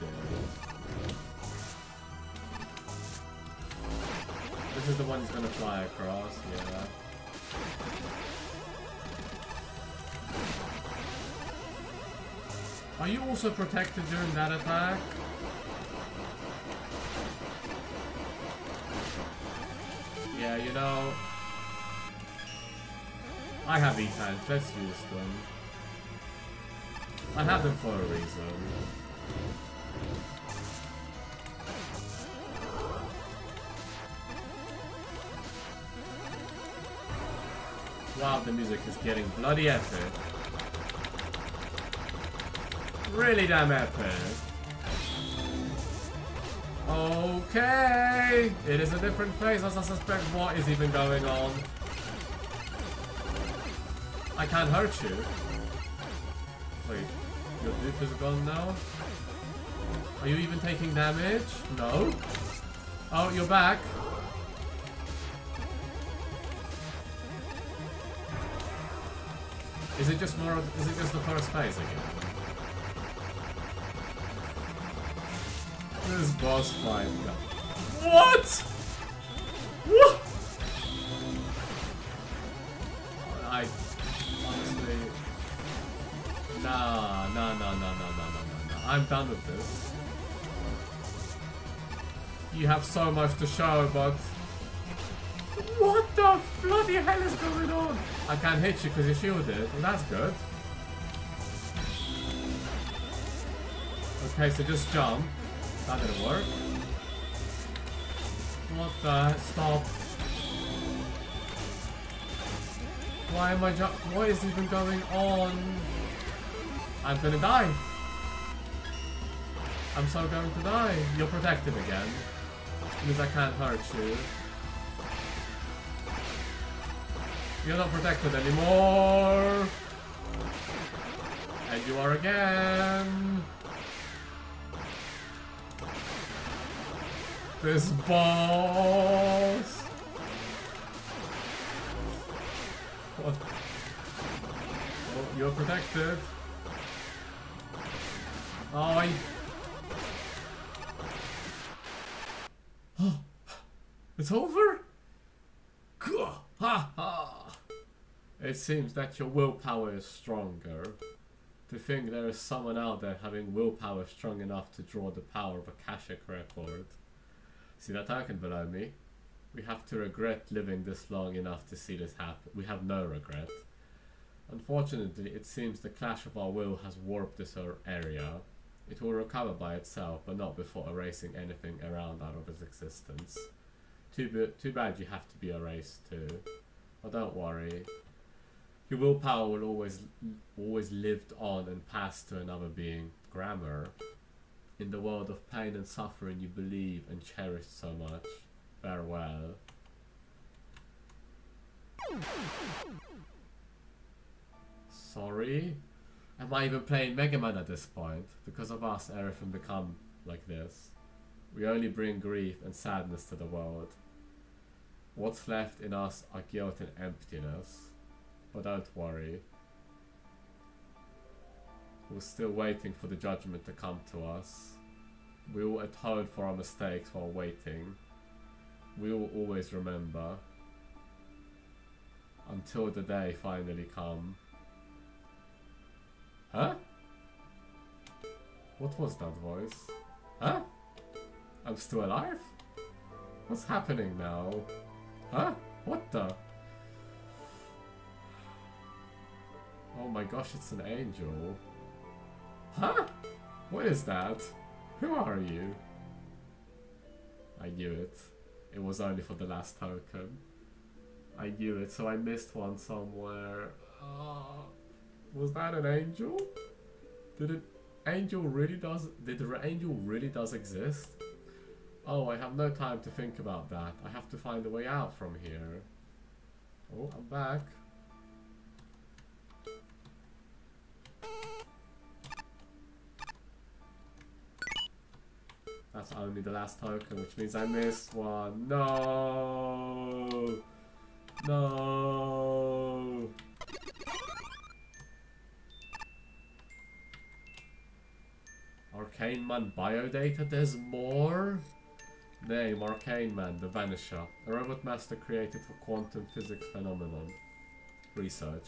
This is the one he's gonna fly across, yeah. Are you also protected during that attack? Yeah, you know... I have E-tanks, let's use them. I have them for a reason. Wow, the music is getting bloody epic. Really damn epic. Okay! It is a different phase, as I suspect what is even going on. I can't hurt you. Wait, your dupe is gone now? Are you even taking damage? No? Oh, you're back. Is it just the first phase again? This boss fight. What? What? I honestly, nah. I'm done with this. You have so much to show, but what the bloody hell is going on? I can't hit you because you're shielded. Well, that's good. Okay, so just jump. That didn't work. What the? Stop. Why am I what is even going on? I'm gonna die. I'm so going to die. You're protected again. Which means I can't hurt you. You're not protected anymore. And you are again. This boss. What? Oh, you're protected. Oh, it's over? Ha ha! It seems that your willpower is stronger. To think there is someone out there having willpower strong enough to draw the power of a Akashic record. See that token below me? We have to regret living this long enough to see this happen. We have no regret. Unfortunately, it seems the clash of our will has warped this area. It will recover by itself, but not before erasing anything around out of its existence. Too bad you have to be erased too. But don't worry. Your willpower will always lived on and passed to another being. Grammar. In the world of pain and suffering you believe and cherish so much. Farewell. Sorry? Am I even playing Mega Man at this point? Because of us, everything become like this. We only bring grief and sadness to the world. What's left in us are guilt and emptiness. But don't worry. We're still waiting for the judgment to come to us. We will atone for our mistakes while waiting. We will always remember. until the day finally come. Huh? What was that voice? Huh? I'm still alive? What's happening now? Huh? What the? Oh my gosh, it's an angel. Huh? What is that? Who are you? I knew it. It was only for the last token. I knew it, so I missed one somewhere. Was that an angel? Did the angel really does exist? Oh, I have no time to think about that. I have to find a way out from here. Oh, I'm back. That's only the last token, which means I missed one. No! No! Arcane Man biodata? There's more? Name, Arcane Man, the Vanisher. A robot master created for quantum physics phenomenon research.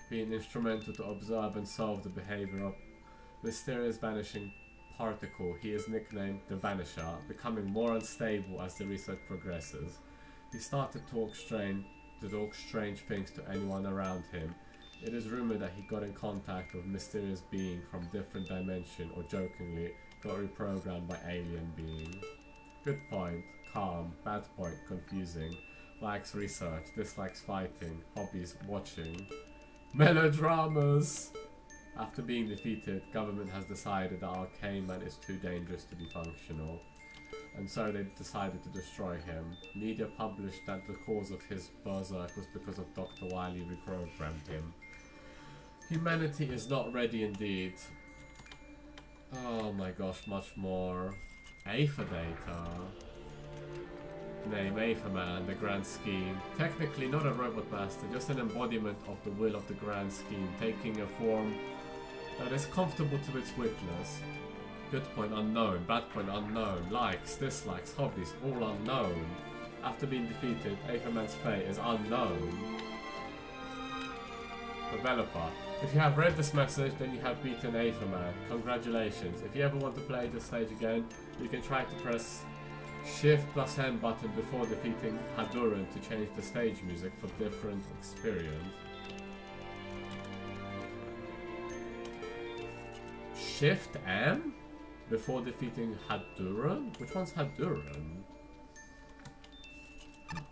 Being instrumental to observe and solve the behavior of mysterious vanishing particle, he is nicknamed the Vanisher, becoming more unstable as the research progresses. He started to talk strange things to anyone around him. It is rumored that he got in contact with mysterious being from different dimension, or jokingly got reprogrammed by alien being. Good point, calm. Bad point, confusing. Likes research, dislikes fighting. Hobbies, watching. Melodramas! After being defeated, government has decided that Arcane Man is too dangerous to be functional, and so they decided to destroy him. Media published that the cause of his berserk was because of Dr. Wily reprogrammed him. Humanity is not ready indeed. Oh my gosh, much more. Aether data. Name, Aether Man, the grand scheme. Technically not a robot master, just an embodiment of the will of the grand scheme, taking a form that is comfortable to its witness. Good point, unknown. Bad point, unknown. Likes, dislikes, hobbies, all unknown. After being defeated, Aether Man's fate is unknown. Developer. If you have read this message, then you have beaten Aether Man. Congratulations. If you ever want to play this stage again, you can try to press Shift plus N button before defeating Haduran to change the stage music for different experience. Shift M? Before defeating Haduran? Which one's Haduran?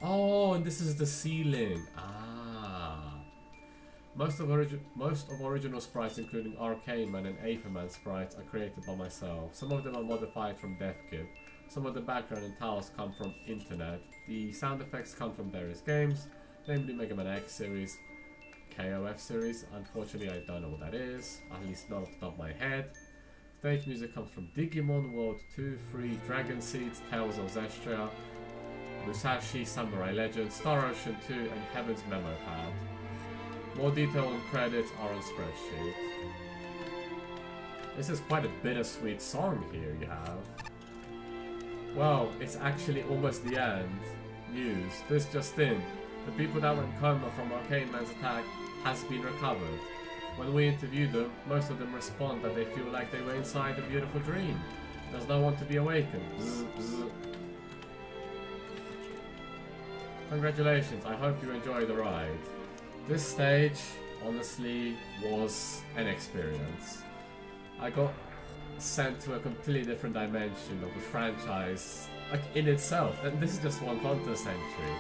Oh, and this is the ceiling. Ah. Most of original sprites, including Arcane Man and Aether Man sprites, are created by myself. Some of them are modified from DevKit. Some of the background and tiles come from internet. The sound effects come from various games, namely Mega Man X series, KOF series. Unfortunately, I don't know what that is, at least not off the top of my head. Stage music comes from Digimon World 2, 3, Dragon Seeds, Tales of Zestria, Musashi, Samurai Legends, Star Ocean 2, and Heaven's Memo Pad. More detail on credits are on spreadsheet. This is quite a bittersweet song here you have. Well, it's actually almost the end. News. This just in. The people that went coma from Arcane Man's attack has been recovered. When we interview them, most of them respond that they feel like they were inside a beautiful dream. There's no one to be awakened. Bzz, bzz. Congratulations, I hope you enjoy the ride. This stage, honestly, was an experience. I got sent to a completely different dimension of the franchise, like in itself, and this is just one contest entry.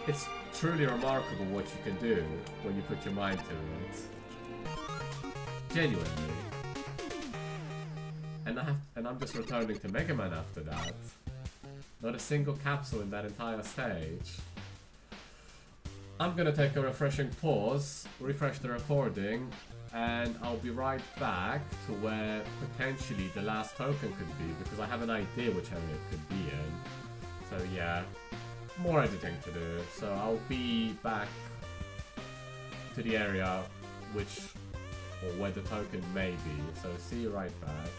It's truly remarkable what you can do when you put your mind to it. Genuinely. And I'm just returning to Mega Man after that. Not a single capsule in that entire stage. I'm gonna take a refreshing pause, refresh the recording, and I'll be right back to where potentially the last token could be, because I have an idea which area it could be in. So yeah, more editing to do. So I'll be back to the area or where the token may be. So see you right back.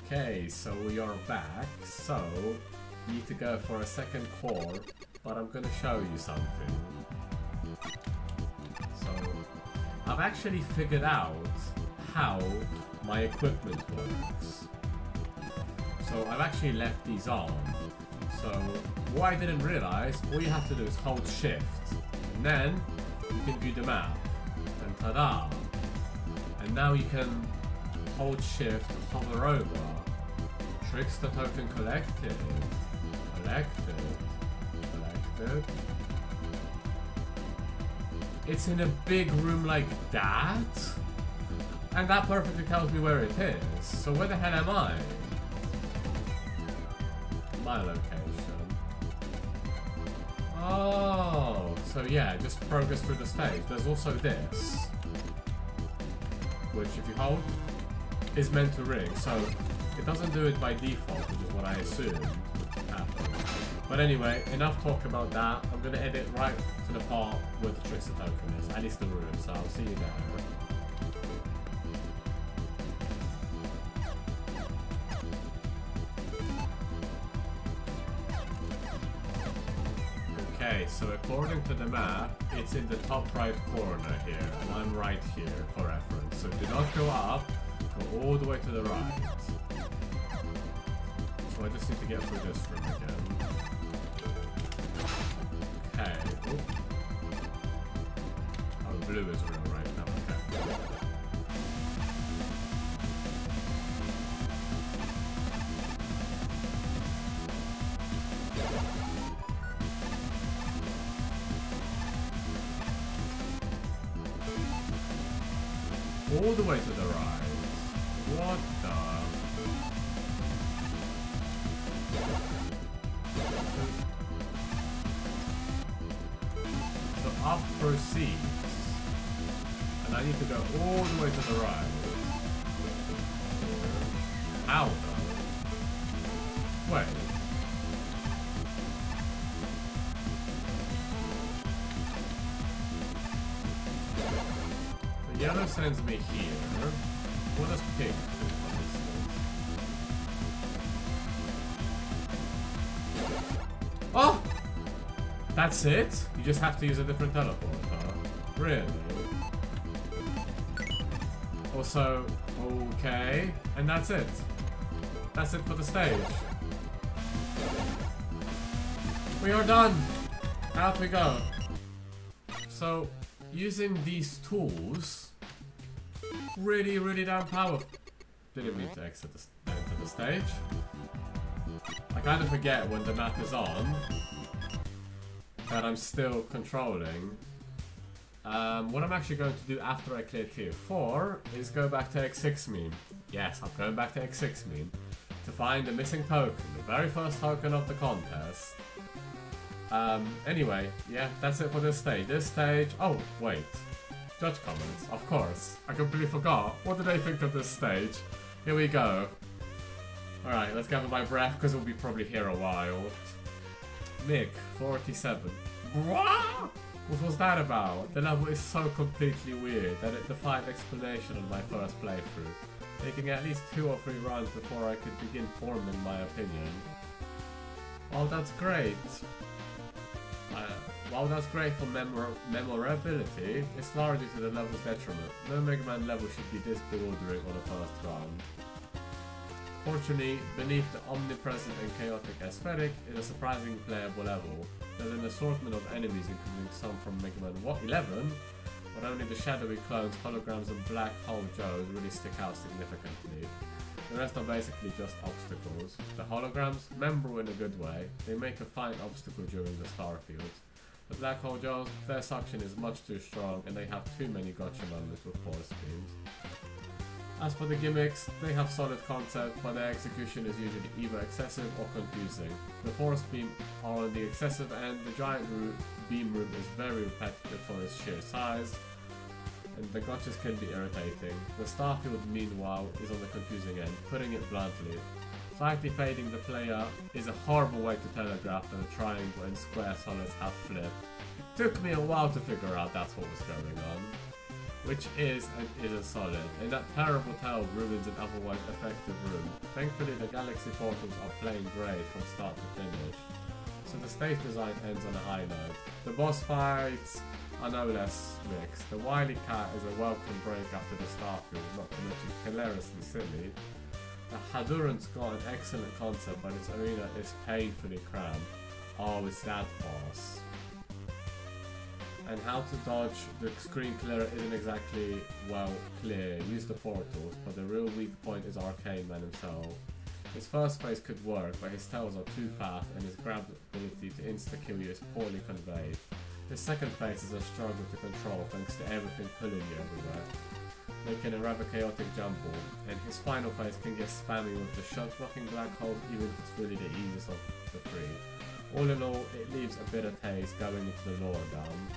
Okay, so we are back. So need to go for a second core, but I'm gonna show you something. So, I've actually figured out how my equipment works. So I've actually left these on. So what I didn't realize, all you have to do is hold shift, and then you can view the map, and ta-da! And now you can hold shift, hover over, trickster token collected, collected. It's in a big room like that, and that perfectly tells me where it is. So where the hell am I? My location. Oh, so yeah, just progress through the stage. There's also this, which if you hold, is meant to ring. So it doesn't do it by default, which is what I assumed would happen. But anyway, enough talk about that. I'm gonna edit right to the part where the trickster token is, at least the room, so I'll see you there. Okay, so according to the map, it's in the top right corner here, and I'm right here for reference. So do not go up, go all the way to the right. So I just need to get through this room again. Okay. Oop. Oh, blue is real right now, okay. All the way to the right. What the? So up proceeds. And I need to go all the way to the right. How though? Wait. Yellow sends me here. What does pink do, for instance? Oh! That's it? You just have to use a different teleporter? Really? Also, okay. And that's it. That's it for the stage. We are done! Out we go. So, using these tools, really damn powerful. Didn't mean to enter the stage. I kind of forget when the map is on that I'm still controlling. What I'm actually going to do after I clear tier 4 is go back to X6 meme. Yes, I'm going back to X6 meme to find the missing token, the very first token of the contest. Anyway, yeah, that's it for this stage. This stage... Oh, wait. Judge comments, of course. I completely forgot. What did I think of this stage? Here we go. Alright, let's gather my breath, because we'll be probably here a while. Mick, 47. What was that about? The level is so completely weird that it defied explanation on my first playthrough, taking at least 2 or 3 runs before I could begin forming my opinion. Oh, that's great. While that's great for memorability, it's largely to the level's detriment. No Mega Man level should be this bewildering on a first run. Fortunately, beneath the omnipresent and chaotic aesthetic is a surprisingly playable level. There's an assortment of enemies, including some from Mega Man 11, but only the shadowy clones, holograms and black hole Joes really stick out significantly. The rest are basically just obstacles. The holograms, memorable in a good way, they make a fine obstacle during the starfields. The black hole Joes, their suction is much too strong and they have too many gotcha moments with force beams. As for the gimmicks, they have solid concept, but their execution is usually either excessive or confusing. The force beam are on the excessive end, the giant beam room is very repetitive for its sheer size, and the gotchas can be irritating. The starfield, meanwhile, is on the confusing end, putting it bluntly. Slightly fading the player is a horrible way to telegraph that a triangle and square solids have flipped. Took me a while to figure out that's what was going on. which is and isn't solid, and that terrible towel ruins an otherwise effective room. Thankfully the galaxy portals are plain great from start to finish, so the stage design ends on a high note. The boss fights are no less mixed. The wily cat is a welcome break after the starfield, not to mention hilariously silly. The Hadurant's got an excellent concept, but its arena is painfully cramped. Oh, it's that boss. And how to dodge the screen clearer isn't exactly, well, clear. Use the portals, but the real weak point is Arcane Man himself. His first phase could work, but his tails are too fast and his grab ability to insta-kill you is poorly conveyed. His second phase is a struggle to control thanks to everything pulling you everywhere, making a rather chaotic jumble, and his final phase can get spammy with the shot blocking black holes even if it's really the easiest of the three. All in all, it leaves a bitter taste going into the lower down.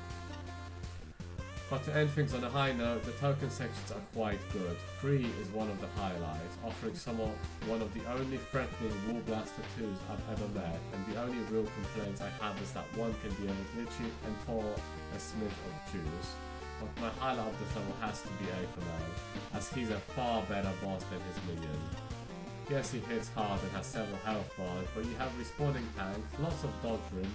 But to end things on a high note, the token sections are quite good. 3 is one of the highlights, offering somewhat one of the only threatening Wall Blaster 2s I've ever met, and the only real complaints I have is that 1 can be a bit glitchy and 4 a smidge obtuse. But my highlight of this level has to be A for now, as he's a far better boss than his minion. Yes, he hits hard and has several health bars, but you have respawning tanks, lots of dodge room,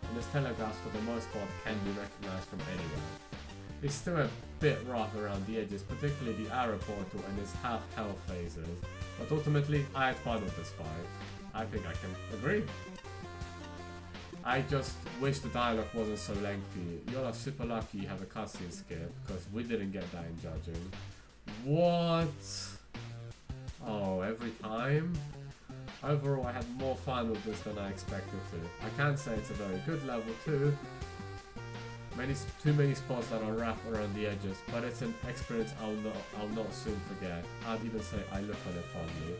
and his telegraphs for the most part can be recognized from anywhere. It's still a bit rough around the edges, particularly the arrow portal and his half health phases, but ultimately I had fun with this fight. I think I can agree. I just wish the dialogue wasn't so lengthy. You're like super lucky you have a cutscene skip, because we didn't get that in judging. What? Oh, every time? Overall I had more fun with this than I expected to. I can't say it's a very good level too. Too many spots that are rough around the edges, but it's an experience I'll not soon forget. I'd even say I look on it fondly.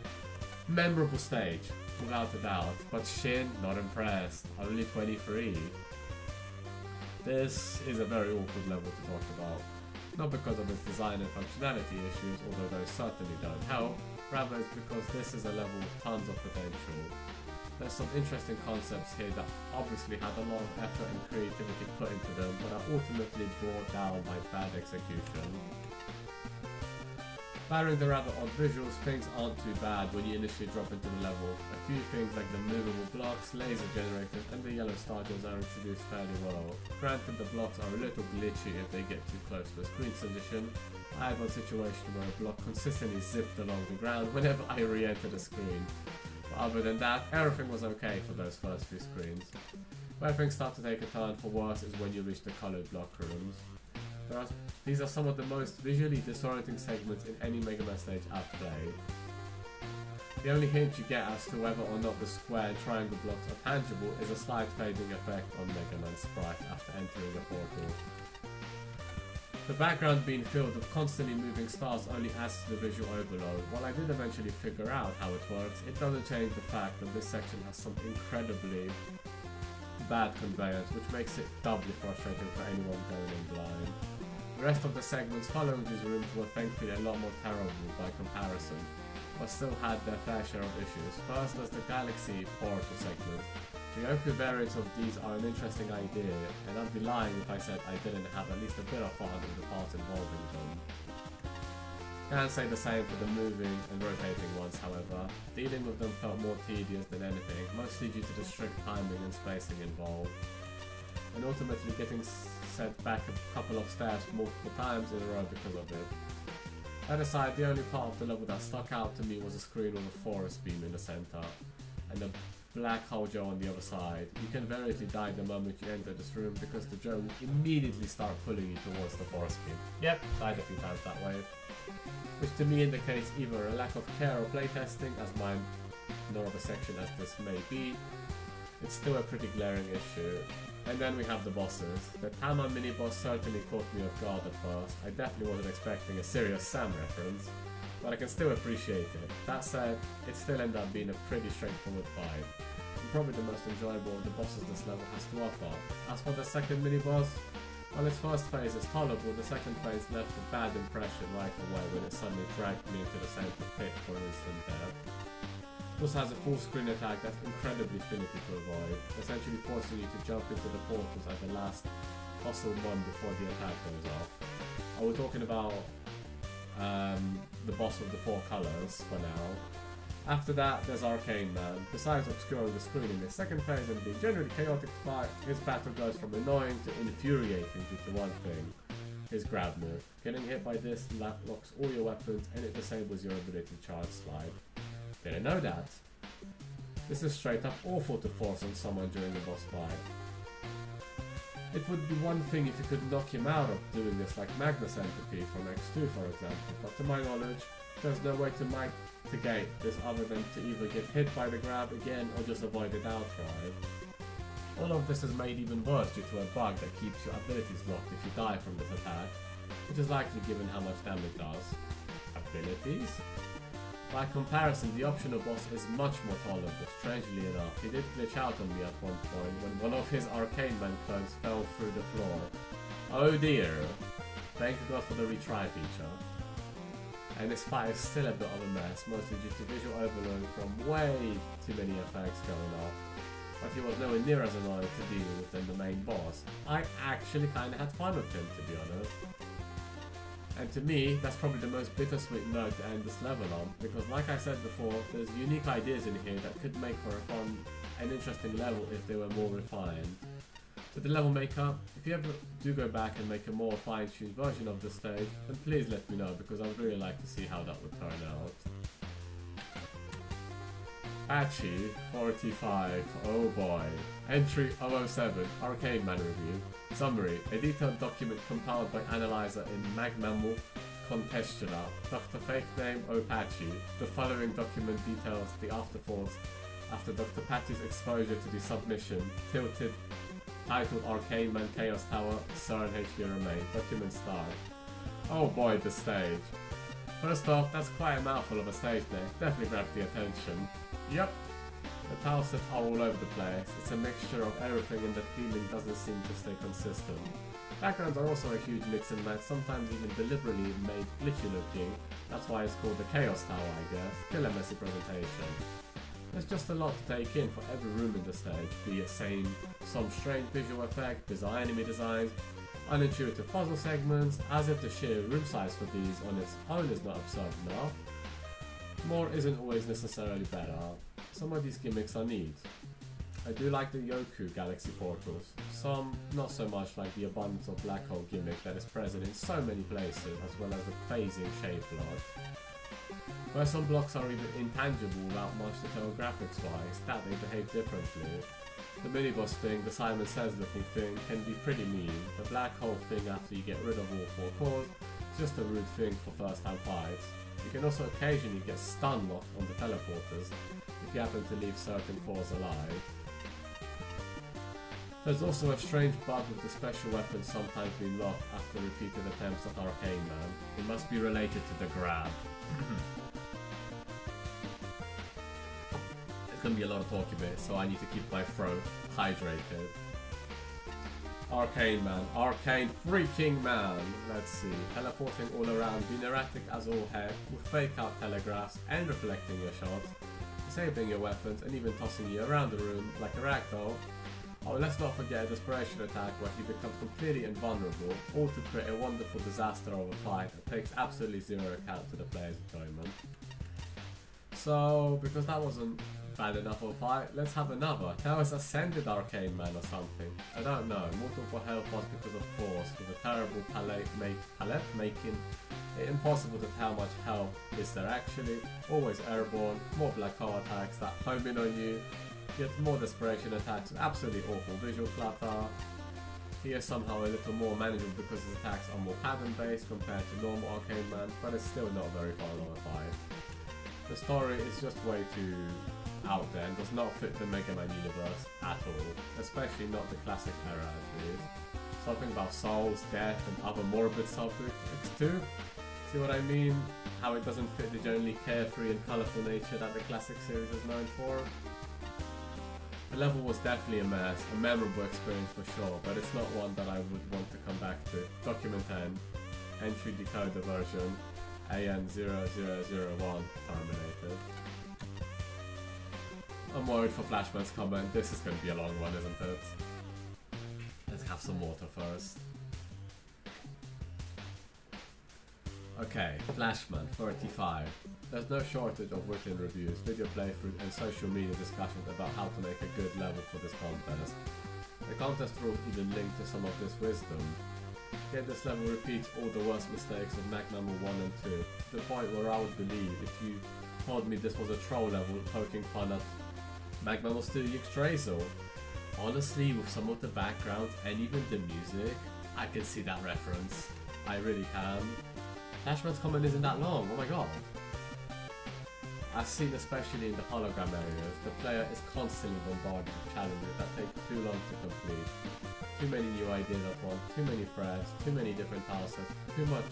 Memorable stage, without a doubt, but Shin, not impressed. Only 23. This is a very awkward level to talk about. Not because of its design and functionality issues, although those certainly don't help. Rather it's because this is a level with tons of potential. There's some interesting concepts here that obviously had a lot of effort and creativity put into them, but are ultimately brought down by bad execution. Barring the rather odd visuals, things aren't too bad when you initially drop into the level. A few things like the movable blocks, laser generators and the yellow star gems are introduced fairly well. Granted, the blocks are a little glitchy if they get too close to a screen transition. I had one situation where a block consistently zipped along the ground whenever I re-entered the screen. But other than that, everything was okay for those first few screens. Where things start to take a turn for worse is when you reach the coloured block rooms. These are some of the most visually disorienting segments in any Mega Man stage I've played. The only hint you get as to whether or not the square and triangle blocks are tangible is a slight fading effect on Mega Man's sprite after entering the portal. The background being filled with constantly moving stars only adds to the visual overload. While I did eventually figure out how it works, it doesn't change the fact that this section has some incredibly bad conveyance, which makes it doubly frustrating for anyone going in blind. The rest of the segments following these rooms were thankfully a lot more terrible by comparison, but still had their fair share of issues. First, there's the Galaxy portal segment. The Oku variants of these are an interesting idea, and I'd be lying if I said I didn't have at least a bit of fun with the parts involving them. Can't say the same for the moving and rotating ones, however. Dealing with them felt more tedious than anything, mostly due to the strict timing and spacing involved, and ultimately getting set back a couple of stairs multiple times in a row because of it. That aside, the only part of the level that stuck out to me was a screen with a forest beam in the center, and a black hole Joe on the other side. You can variously die the moment you enter this room because the Joe will immediately start pulling you towards the forest beam. Yep, died a few times that way. Which to me indicates either a lack of care or playtesting, as minor of a section as this may be. It's still a pretty glaring issue. And then we have the bosses. The Tama mini-boss certainly caught me off guard at first. I definitely wasn't expecting a serious Sam reference, but I can still appreciate it. That said, it still ended up being a pretty straightforward fight, and probably the most enjoyable of the bosses this level has to offer. As for the second mini-boss, while its first phase is tolerable, the second phase left a bad impression right away when it suddenly dragged me into the center pit for an instant death. It also has a full screen attack that's incredibly finicky to avoid, essentially forcing you to jump into the portals at the last possible one before the attack goes off. Are we talking about the boss with the 4 colors for now? After that, there's Arcane Man. Besides obscuring the screen in his second phase and being generally chaotic to fight, his battle goes from annoying to infuriating due to one thing: his grab move. Getting hit by this locks all your weapons and it disables your ability to charge slide. Didn't know that. This is straight up awful to force on someone during a boss fight. It would be one thing if you could knock him out of doing this like Magnus Entropy from X2 for example, but to my knowledge, there's no way to mitigate this other than to either get hit by the grab again or just avoid it outright. All of this is made even worse due to a bug that keeps your abilities locked if you die from this attack, which is likely given how much damage it does. Abilities? By comparison, the optional boss is much more tolerable, strangely enough. He did glitch out on me at one point when one of his Arcane Man clones fell through the floor. Oh dear! Thank God for the retry feature. And this fight is still a bit of a mess, mostly due to visual overload from way too many effects going off. But he was nowhere near as annoying to deal with than the main boss. I actually kinda had fun with him, to be honest. And to me, that's probably the most bittersweet note to end this level on, because like I said before, there's unique ideas in here that could make for a fun and interesting level if they were more refined. To the level maker, if you ever do go back and make a more fine-tuned version of the stage, then please let me know, because I'd really like to see how that would turn out. Patchy 45, oh boy. Entry 007, Arcane Man Review. Summary, a detailed document compiled by Analyzer in Magmammal Contestula. Dr. Fake Name Opatchy. The following document details the afterthoughts after Dr. Patchy's exposure to the submission, tilted, titled Arcane Man Chaos Tower, CERN HQ Remain. Document start. Oh boy, the stage. First off, that's quite a mouthful of a stage name. Definitely grabbed the attention. Yep. The tile sets are all over the place. It's a mixture of everything and the feeling doesn't seem to stay consistent. Backgrounds are also a huge mix and match, sometimes even deliberately made glitchy looking. That's why it's called the Chaos Tower, I guess. Still a messy presentation. There's just a lot to take in for every room in the stage, be it some strange visual effect, bizarre enemy designs, unintuitive puzzle segments, as if the sheer room size for these on its own is not absurd enough. More isn't always necessarily better. Some of these gimmicks are neat. I do like the Yoku galaxy portals, some not so much, like the abundance of black hole gimmick that is present in so many places, as well as the phasing shape block. Where some blocks are even intangible without much to tell graphics wise, that they behave differently. The mini-boss thing, the Simon Says looking thing, can be pretty mean. The black hole thing after you get rid of all 4 cores is just a rude thing for first time fights. You can also occasionally get stun locked on the teleporters if you happen to leave certain cores alive. There's also a strange bug with the special weapons sometimes being locked after repeated attempts at Arcane Man. It must be related to the grab. It's gonna be a lot of talking bit, so I need to keep my throat hydrated. Arcane Man, Arcane freaking man! Let's see, teleporting all around, being erratic as all heck, with fake out telegraphs and reflecting your shots, disabling your weapons and even tossing you around the room like a ragdoll. Oh, let's not forget a desperation attack where he becomes completely invulnerable, all to create a wonderful disaster of a fight that takes absolutely zero account to the player's enjoyment. So, because that wasn't bad enough of a fight, let's have another. Now it's Ascended Arcane Man or something. I don't know. Multiple health was because of course, with a terrible palette making it impossible to tell how much health is there actually. Always airborne, more black hole attacks that home in on you, yet more desperation attacks with absolutely awful visual clutter. He is somehow a little more manageable because his attacks are more pattern based compared to normal Arcane Man, but it's still not very far along a fight. The story is just way too out there and does not fit the Mega Man universe at all, especially not the classic era at least. Something about souls, death and other morbid subjects too. See what I mean? How it doesn't fit the generally carefree and colourful nature that the classic series is known for. The level was definitely a mess, a memorable experience for sure, but it's not one that I would want to come back to. Document 10, entry decoder version, AN0001 terminated. I'm worried for Flashman's comment. This is going to be a long one, isn't it? Let's have some water first. Okay, Flashman 35. There's no shortage of written reviews, video playthroughs and social media discussions about how to make a good level for this contest. The contest rules even link to some of this wisdom. Yet this level repeats all the worst mistakes of Magmammal 1 and 2, to the point where I would believe if you told me this was a troll level poking fun at Magmammal's 2 Yggdrasil. Honestly, with some of the backgrounds and even the music, I can see that reference. I really can. Flashman's comment isn't that long, oh my god. As seen especially in the hologram areas, the player is constantly bombarded with challenges that take too long to complete. Too many new ideas at once, too many threads, too many different tasks, too much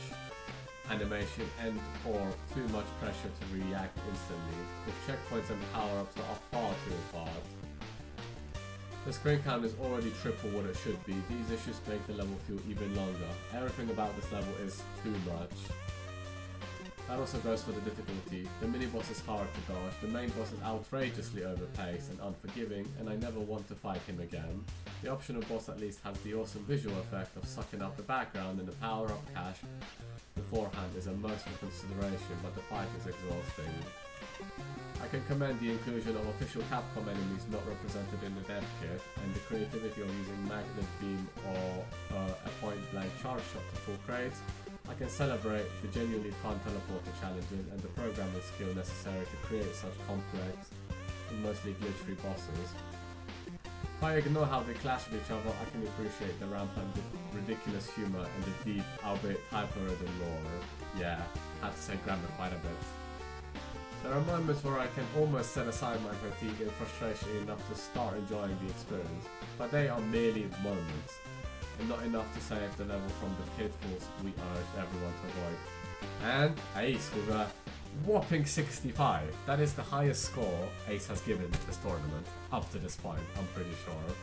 animation and or too much pressure to react instantly, with checkpoints and power-ups that are far too apart. The screen count is already triple what it should be. These issues make the level feel even longer. Everything about this level is too much. That also goes for the difficulty. The mini-boss is hard to dodge, the main boss is outrageously overpaced and unforgiving, and I never want to fight him again. The optional boss at least has the awesome visual effect of sucking up the background, and the power-up cache beforehand is a merciful consideration, but the fight is exhausting. I can commend the inclusion of official Capcom enemies not represented in the dev kit, and the creativity of using magnet beam or a point-blank charge shot to pull crates. I can celebrate the genuinely fun teleporter challenges and the programming skill necessary to create such complex and mostly glitch-free bosses. If I ignore how they clash with each other, I can appreciate the rampant ridiculous humour and the deep, albeit hyper-ridden lore. Yeah, had to say grammar quite a bit. There are moments where I can almost set aside my fatigue and frustration enough to start enjoying the experience, but they are merely moments, and not enough to save the level from the pitfalls we urge everyone to avoid. And Ace with a whopping 65. That is the highest score Ace has given this tournament, up to this point, I'm pretty sure.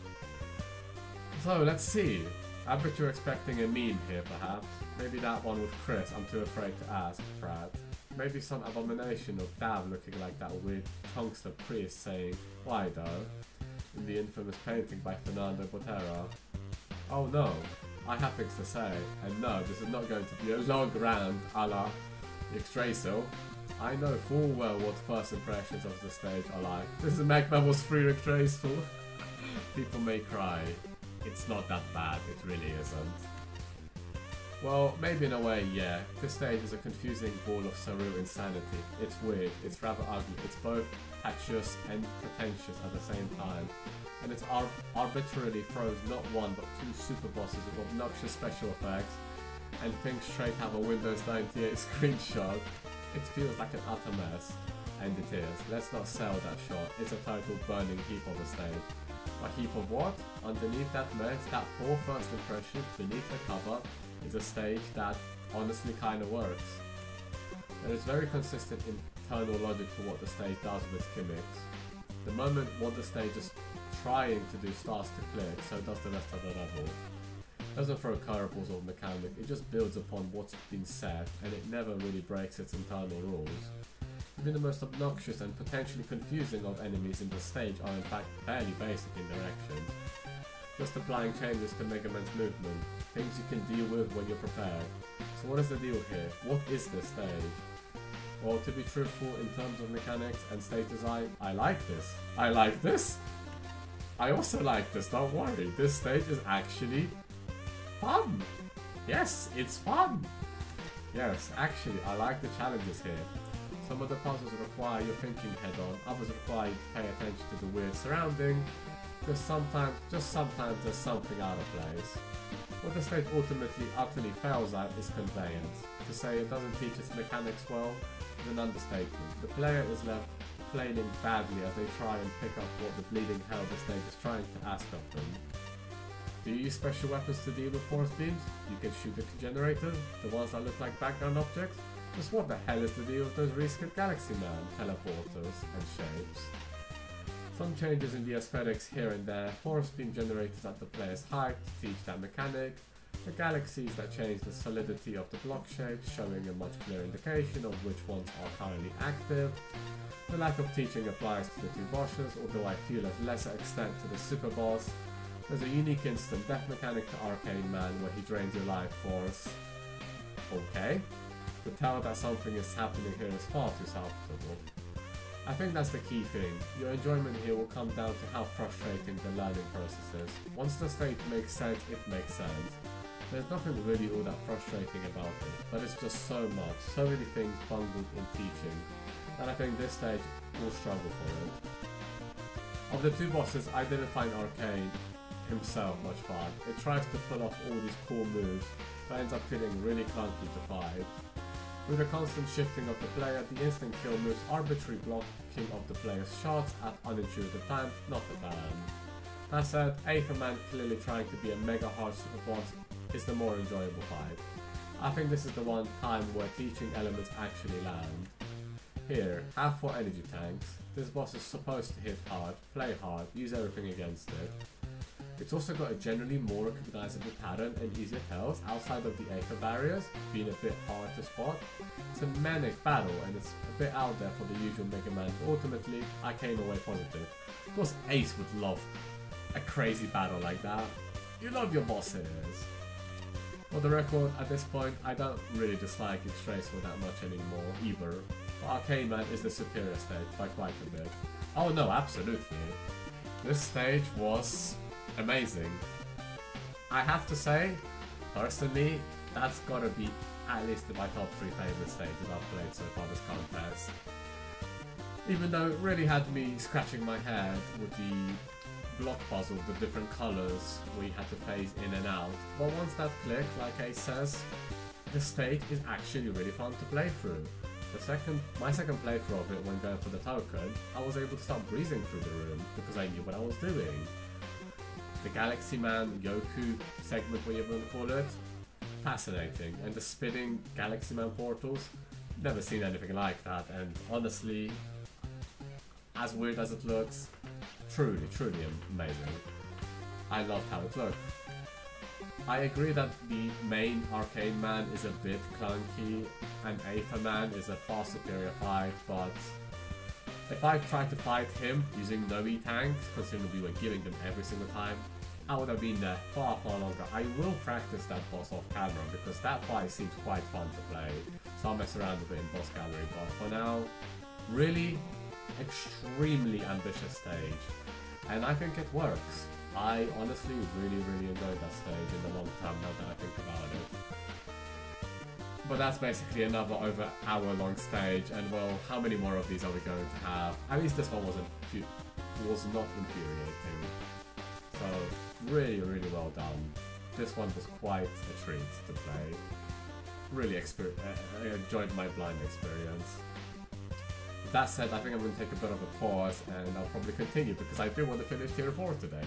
So, let's see. I bet you're expecting a meme here, perhaps. Maybe that one with Chris, I'm too afraid to ask, Pratt. Maybe some abomination of Dav looking like that weird Tungster priest saying, "Why though?" in the infamous painting by Fernando Botero. Oh no, I have things to say, and no, this is not going to be a long rant a la Yggdrasil. I know full well what first impressions of the stage are like. This is Magmammal's free Yggdrasil. People may cry. It's not that bad, it really isn't. Well, maybe in a way, yeah. This stage is a confusing ball of surreal insanity. It's weird, it's rather ugly, it's both fatuous and pretentious at the same time. And it arbitrarily throws not one but two super bosses with obnoxious special effects and thinks straight have a Windows 98 screenshot. It feels like an utter mess. And it is. Let's not sell that short. It's a total burning heap of a stage. A heap of what? Underneath that mess, that poor first impression, beneath the cover, is a stage that honestly kinda works. There is very consistent internal logic for what the stage does with gimmicks. The moment what the stage is trying to do starts to click, so does the rest of the level. It doesn't throw curveballs or mechanic, it just builds upon what's been said, and it never really breaks its internal rules. Even the most obnoxious and potentially confusing of enemies in the stage are in fact fairly basic in directions. Just applying changes to Mega Man's movement, things you can deal with when you're prepared. So what is the deal here? What is this stage? Well, to be truthful in terms of mechanics and stage design, I like this. I like this! I also like this, don't worry. This stage is actually fun! Yes, it's fun! Yes, actually, I like the challenges here. Some of the puzzles require your thinking head on, others require you to pay attention to the weird surrounding, because just sometimes there's something out of place. What the stage ultimately utterly fails at is conveyance. To say it doesn't teach its mechanics well is an understatement. The player is left flailing badly as they try and pick up what the bleeding hell the stage is trying to ask of them. Do you use special weapons to deal with force beams? You can shoot the generators, the ones that look like background objects? Just what the hell is the deal with those reskinned Galaxy Man, teleporters, and shapes? Some changes in the aesthetics here and there, force beam generators at the player's height to teach that mechanic, the galaxies that change the solidity of the block shapes, showing a much clearer indication of which ones are currently active. The lack of teaching applies to the two bosses, although I feel at lesser extent to the super boss. There's a unique instant death mechanic to Arcane Man where he drains your life force. Okay. To tell that something is happening here is far too subtle. I think that's the key thing. Your enjoyment here will come down to how frustrating the learning process is. Once the stage makes sense, it makes sense. There's nothing really all that frustrating about it, but it's just so much, so many things bungled in teaching, that I think this stage will struggle for it. Of the two bosses, I didn't find Arcane himself much fun. It tries to pull off all these cool moves, but ends up feeling really clunky to fight. Through the constant shifting of the player, the instant kill moves, arbitrary blocking of the player's shots at unintuitive times, not a fan. That said, Aetherman clearly trying to be a mega hard super boss is the more enjoyable fight. I think this is the one time where teaching elements actually land. Here, have 4 energy tanks. This boss is supposed to hit hard, play hard, use everything against it. It's also got a generally more recognizable pattern and easier tells outside of the Aether barriers, being a bit hard to spot. It's a manic battle and it's a bit out there for the usual Mega Man, but ultimately I came away positive. Of course Ace would love a crazy battle like that. You love your bosses! For the record, at this point I don't really dislike X-Tracer that much anymore either, but Arcane Man is the superior stage by quite a bit. Oh no, absolutely. This stage was amazing. I have to say, personally, that's gotta be at least in my top 3 favorite stages I've played so far this contest. Even though it really had me scratching my head with the block puzzle, the different colours we had to phase in and out. But once that clicked, like Ace says, the stage is actually really fun to play through. My second playthrough of it when going for the token, I was able to start breezing through the room because I knew what I was doing. The Galaxy Man Yoku segment, whatever you want to call it, fascinating. And the spinning Galaxy Man portals, never seen anything like that, and honestly, as weird as it looks, truly amazing. I loved how it looked. I agree that the main Arcane Man is a bit clunky and Aether Man is a far superior fight, but if I tried to fight him using no E-tanks, considering we were giving them every single time, I would have been there far longer. I will practice that boss off camera because that fight seems quite fun to play, so I'll mess around with it in boss gallery, but for now, really extremely ambitious stage, and I think it works. I honestly really enjoyed that stage in the long term now that I think about it. But that's basically another over hour-long stage, and well, how many more of these are we going to have? At least this one was not infuriating. So, really well done. This one was quite a treat to play. Really I enjoyed my blind experience. With that said, I think I'm going to take a bit of a pause, and I'll probably continue because I do want to finish Tier 4 today.